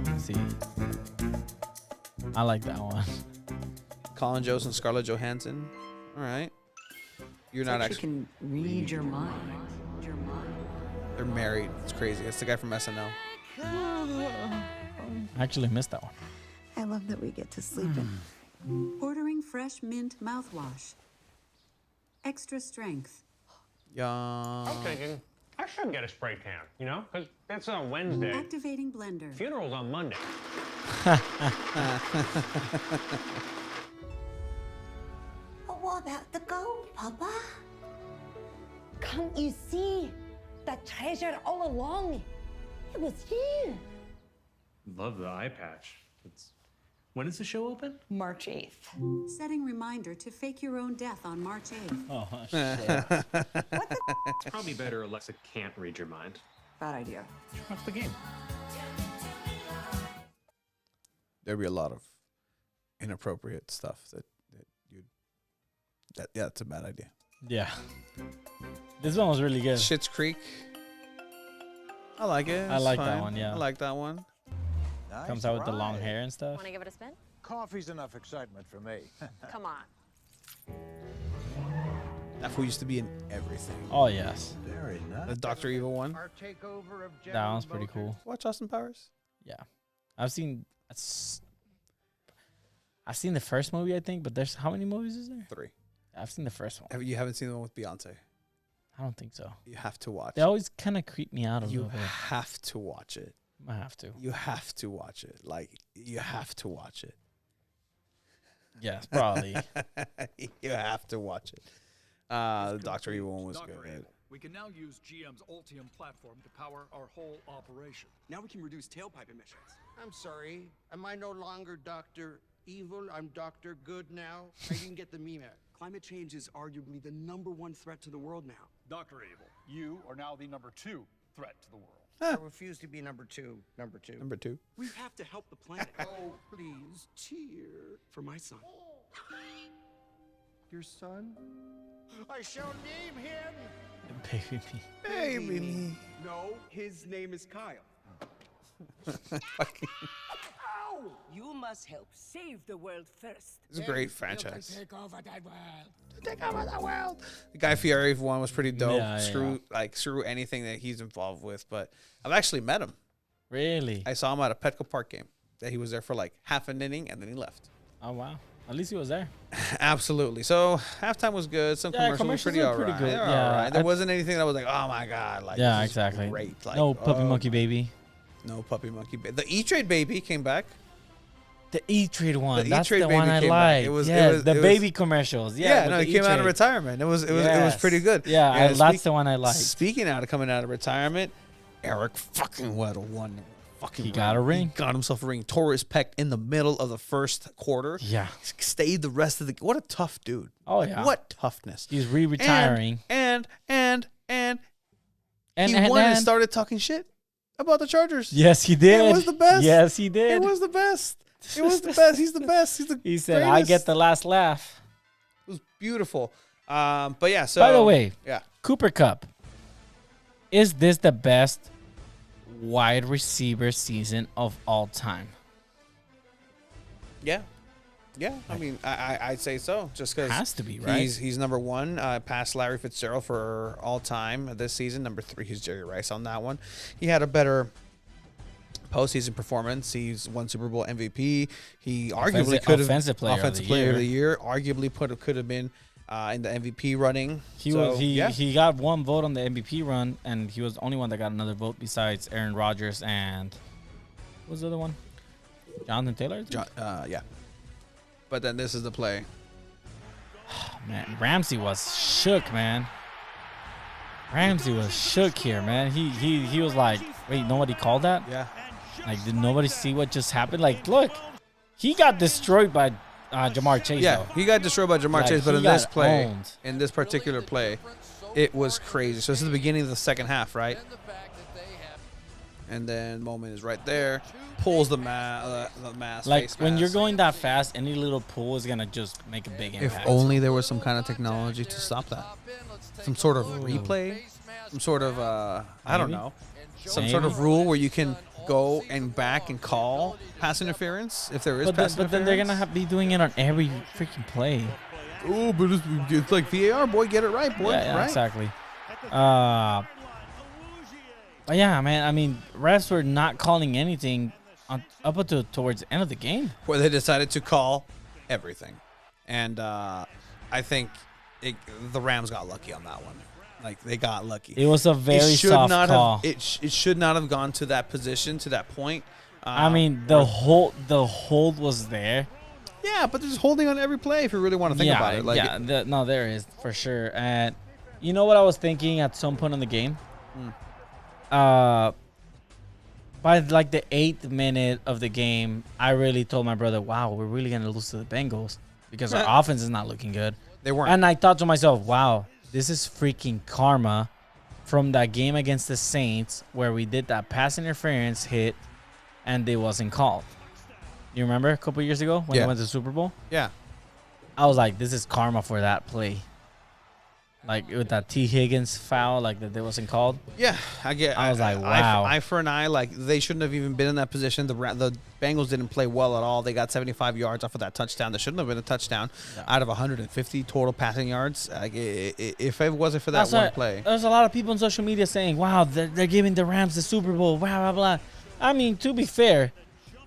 Let's see. I like that one. Colin Jost and Scarlett Johansson. All right. You're not actually. You can read your mind. They're married. It's crazy. It's the guy from SNL. I actually missed that one. I love that we get to sleep in. Ordering fresh mint mouthwash. Extra strength. Yeah. I'm thinking I should get a spray tan, because that's on Wednesday. Activating blender. Funeral's on Monday. What about to go, Papa? Can't you see? That treasure all along. It was you. Love the eye patch. When does the show open? March 8th. Setting reminder to fake your own death on March 8th. Oh, shit. It's probably better Alexa can't read your mind. Bad idea. Watch the game. There'd be a lot of inappropriate stuff yeah, that's a bad idea. Yeah. This one was really good. Schitt's Creek. I like it. I like that one, yeah. I like that one. Comes out with the long hair and stuff. Want to give it a spin? Coffee's enough excitement for me. Come on. That fool used to be in everything. Oh, yes. Very nice. The Dr. Evil one. Our takeover of That one's pretty cool. Watch Austin Powers. Yeah. I've seen the first movie, I think, but there's how many movies is there? 3. I've seen the first one. You haven't seen the one with Beyonce? I don't think so. You have to watch They always kind of creep me out a You little bit. have to watch it. I have to. You have to watch it. Like, you have to watch it. Yes, probably. You have to watch it. The Dr. Evil one was good. We can now use GM's Ultium platform to power our whole operation. Now we can reduce tailpipe emissions. I'm sorry. Am I no longer Dr. Evil? I'm Dr. Good now? I didn't get the meme. Climate change is arguably the #1 threat to the world now. Dr. Evil, you are now the #2 threat to the world. I refuse to be number two. Number 2. We have to help the planet. Oh, please, cheer. For my son. Your son? I shall name him. Baby me. Baby me. No, his name is Kyle. You must help save the world first. It's a great franchise. Take over that world. Take over the world. The Guy Fieri one was pretty dope. Yeah, Screw anything that he's involved with. But I've actually met him. Really? I saw him at a Petco Park game. That he was there for like half an inning and then he left. Oh, wow. At least he was there. Absolutely. So halftime was good. Some commercials were pretty were pretty alright. good. They were Yeah, alright. There wasn't anything that was like, oh my god, like Yeah, this is exactly. great. Like, No puppy monkey baby. No puppy monkey baby. The E-Trade baby came back. The E-Trade one. The That's E-Trade the baby one I came back. like. It was the baby commercials. Yeah, no, with he the came out of E-Trade. retirement. It was pretty good. Yeah, that's the one I liked. Speaking out of coming out of retirement, Eric fucking Weddle won. He got a ring. He got himself a ring. Tore his pec in the middle of the first quarter. Yeah. Stayed the rest of the. What a tough dude. Oh yeah. What toughness. He's re-retiring. And he won and started talking shit about the Chargers. Yes, he did. It was the best. Yes, he did. It was the best. It was the best. He's the best. He's the He said, greatest. "I get the last laugh." It was beautiful. But yeah. So by the way, yeah. Cooper Kupp. Is this the best wide receiver season of all time? Yeah. Yeah, I mean, I'd say so. Just because has to be, right? He's number 1, past Larry Fitzgerald for all time this season. Number 3 is Jerry Rice on that one. He had a better postseason performance. He's won Super Bowl MVP. He arguably could have offensive player of the year. Arguably could have been in the MVP running. He got one vote on the MVP run, and he was the only one that got another vote besides Aaron Rodgers and what was the other one? Jonathan Taylor. Yeah. But then this is the play. Man, Ramsey was shook, man. Ramsey was shook here, man. He was like, wait, nobody called that? Yeah. Like, did nobody see what just happened? Like, look, he got destroyed by Jamar Chase. Yeah, though. he got destroyed by Jamar Like, Chase, but he in this got play, owned. in this particular play, it was crazy. So this is the beginning of the second half, right? And then Moment is right there, pulls the mass. Like, face when mask. you're going that fast, any little pull is going to just make a big If impact. only there was some kind of technology to stop that. Some sort of replay, some sort of, I don't know, some sort of rule where you can go and back and call pass interference if there is pass interference. But then they're going to be doing it on every freaking play. Oh, but it's like VAR, boy. Get it right, boy. Yeah, right? exactly. But yeah, man, I mean, refs were not calling anything up until towards the end of the game. Where they decided to call everything. And I think the Rams got lucky on that one. Like, they got lucky. It was a very soft call. It should not have gone to that position, to that point. I mean, the hold was there. Yeah, but there's holding on every play if you really want to think about it. Like, no, there is for sure. And you know what I was thinking at some point in the game? By like the 8th minute of the game, I really told my brother, wow, we're really going to lose to the Bengals because our offense is not looking good. They weren't. And I thought to myself, wow, this is freaking karma from that game against the Saints where we did that pass interference hit and it wasn't called. You remember a couple years ago when they went to the Super Bowl? Yeah. I was like, this is karma for that play. Like with that T. Higgins foul, like that wasn't called. Yeah, I was like, wow. Eye for an eye, like they shouldn't have even been in that position. The Bengals didn't play well at all. They got 75 yards off of that touchdown. There shouldn't have been a touchdown out of 150 total passing yards. Like, if it wasn't for that one play. There's a lot of people on social media saying, wow, they're giving the Rams the Super Bowl, blah, blah, blah. I mean, to be fair,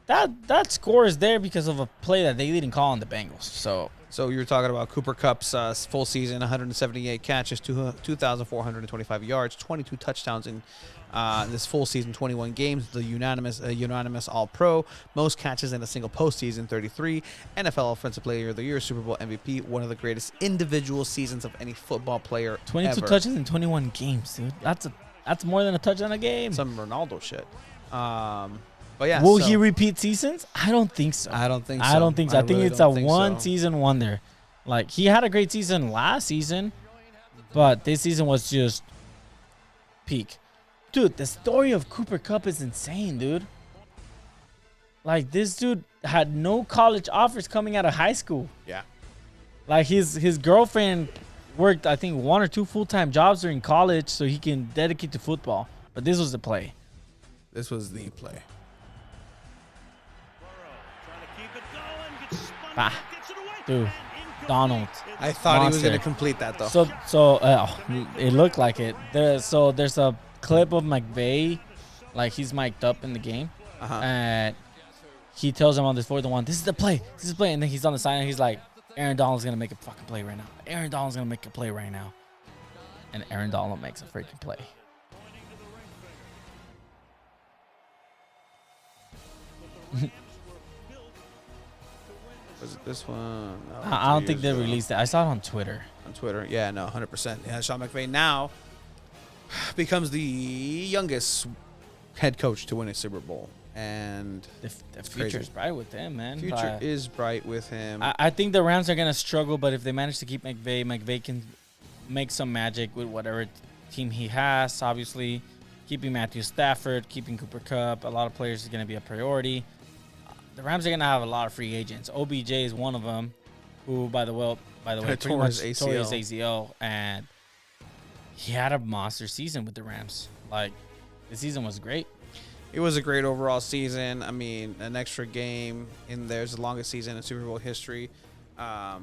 that score is there because of a play that they didn't call on the Bengals. So you're talking about Cooper Kupp's full season, 178 catches, 2,425 yards, 22 touchdowns in this full season, 21 games. The unanimous All-Pro, most catches in a single postseason, 33. NFL Offensive Player of the Year, Super Bowl MVP, one of the greatest individual seasons of any football player 22 ever. touches in 21 games, dude. That's more than a touchdown a game. Some Ronaldo shit. But yeah, will he repeat seasons? I don't think so. I don't think so. I don't think so. I think really it's a don't think one-season wonder. Like, he had a great season last season, but this season was just peak. Dude, the story of Cooper Kupp is insane, dude. Like, this dude had no college offers coming out of high school. Yeah. Like, his girlfriend worked, I think, 1 or 2 full-time jobs during college so he can dedicate to football. But this was the play. This was the play. Ah, dude, Donald. I thought he was going to complete that, though. So it looked like it. There's a clip of McVay, like he's mic'd up in the game, and he tells him on this 4th and 1, this is the play, and then he's on the side and he's like, Aaron Donald's going to make a fucking play right now. Aaron Donald's going to make a play right now. And Aaron Donald makes a freaking play. Was it this one? No, I don't think they released it. I saw it on Twitter. On Twitter, yeah, no, 100%. Yeah, Sean McVay now becomes the youngest head coach to win a Super Bowl, and the future is bright with him, man. Future is bright with him. I think the Rams are gonna struggle, but if they manage to keep McVay can make some magic with whatever team he has. Obviously, keeping Matthew Stafford, keeping Cooper Kupp, a lot of players is gonna be a priority. The Rams are going to have a lot of free agents. OBJ is one of them, who, by the way, pretty much tore his ACL, and he had a monster season with the Rams. Like, the season was great. It was a great overall season. I mean, an extra game in there's the longest season in Super Bowl history. It's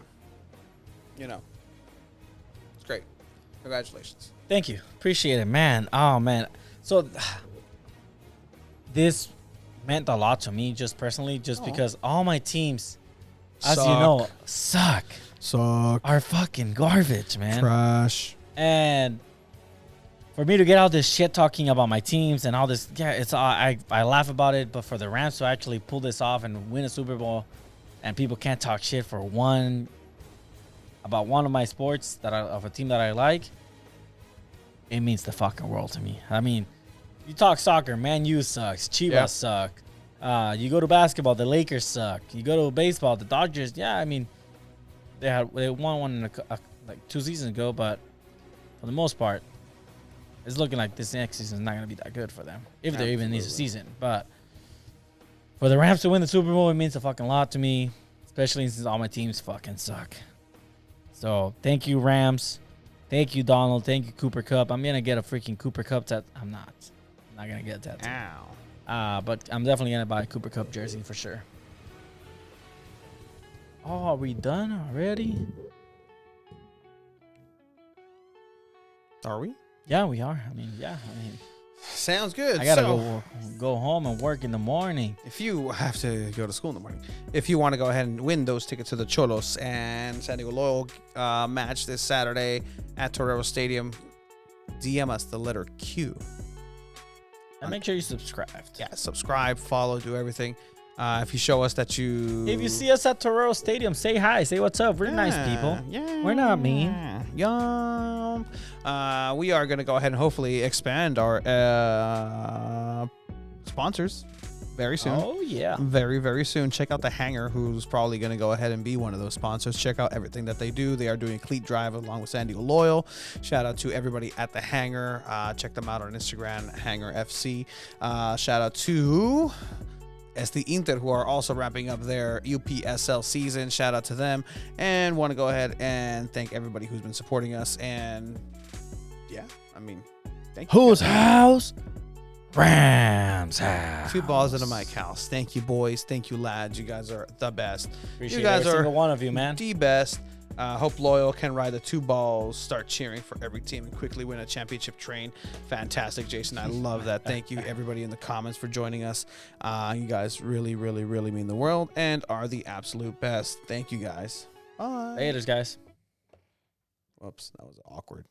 great. Congratulations. Thank you. Appreciate it, man. Oh, man. So, this meant a lot to me just personally, because all my teams, as you know, suck. Are fucking garbage, man. Trash. And for me to get all this shit talking about my teams and all this, it's I laugh about it, but for the Rams to actually pull this off and win a Super Bowl, and people can't talk shit for about one of my sports of a team that I like, it means the fucking world to me. I mean, you talk soccer, Man U sucks. Chivas suck. You go to basketball, the Lakers suck. You go to baseball, the Dodgers. Yeah, I mean, they won one like 2 seasons ago, but for the most part, it's looking like this next season is not going to be that good for them, if there even needs a season. But for the Rams to win the Super Bowl, it means a fucking lot to me, especially since all my teams fucking suck. So thank you, Rams. Thank you, Donald. Thank you, Cooper Kupp. I'm going to get a freaking Cooper Kupp tattoo. I'm not going to get a tattoo. Ow. But I'm definitely going to buy a Cooper Kupp jersey for sure. Oh, are we done already? Are we? Yeah, we are. I mean, sounds good. I got to go home and work in the morning. If you have to go to school in the morning, if you want to go ahead and win those tickets to the Xolos and San Diego Loyal match this Saturday at Torero Stadium, DM us the letter Q. And make sure you subscribe. Yeah, subscribe, follow, do everything. If you show us that you... If you see us at Torero Stadium, say hi. Say what's up. We're nice people. Yeah. We're not mean. Yum. We are going to go ahead and hopefully expand our sponsors very soon. Oh, yeah. Very, very soon. Check out The Hangar, who's probably going to go ahead and be one of those sponsors. Check out everything that they do. They are doing a Cleat Drive along with San Diego Loyal. Shout out to everybody at The Hangar. Check them out on Instagram, Hangar FC. Shout out to the Inter, who are also wrapping up their UPSL season. Shout out to them. And want to go ahead and thank everybody who's been supporting us. And yeah, I mean, thank you. Whose house? Rams house. 2 balls in a mic house. Thank you, boys. Thank you, lads. You guys are the best. Appreciate you guys every are single one of you, man. The best. Hope Loyal can ride the 2 balls, start cheering for every team, and quickly win a championship train. Fantastic, Jason. I love that. Thank you, everybody in the comments, for joining us. You guys really, really, really mean the world and are the absolute best. Thank you, guys. Bye. Laters, guys. Whoops, that was awkward.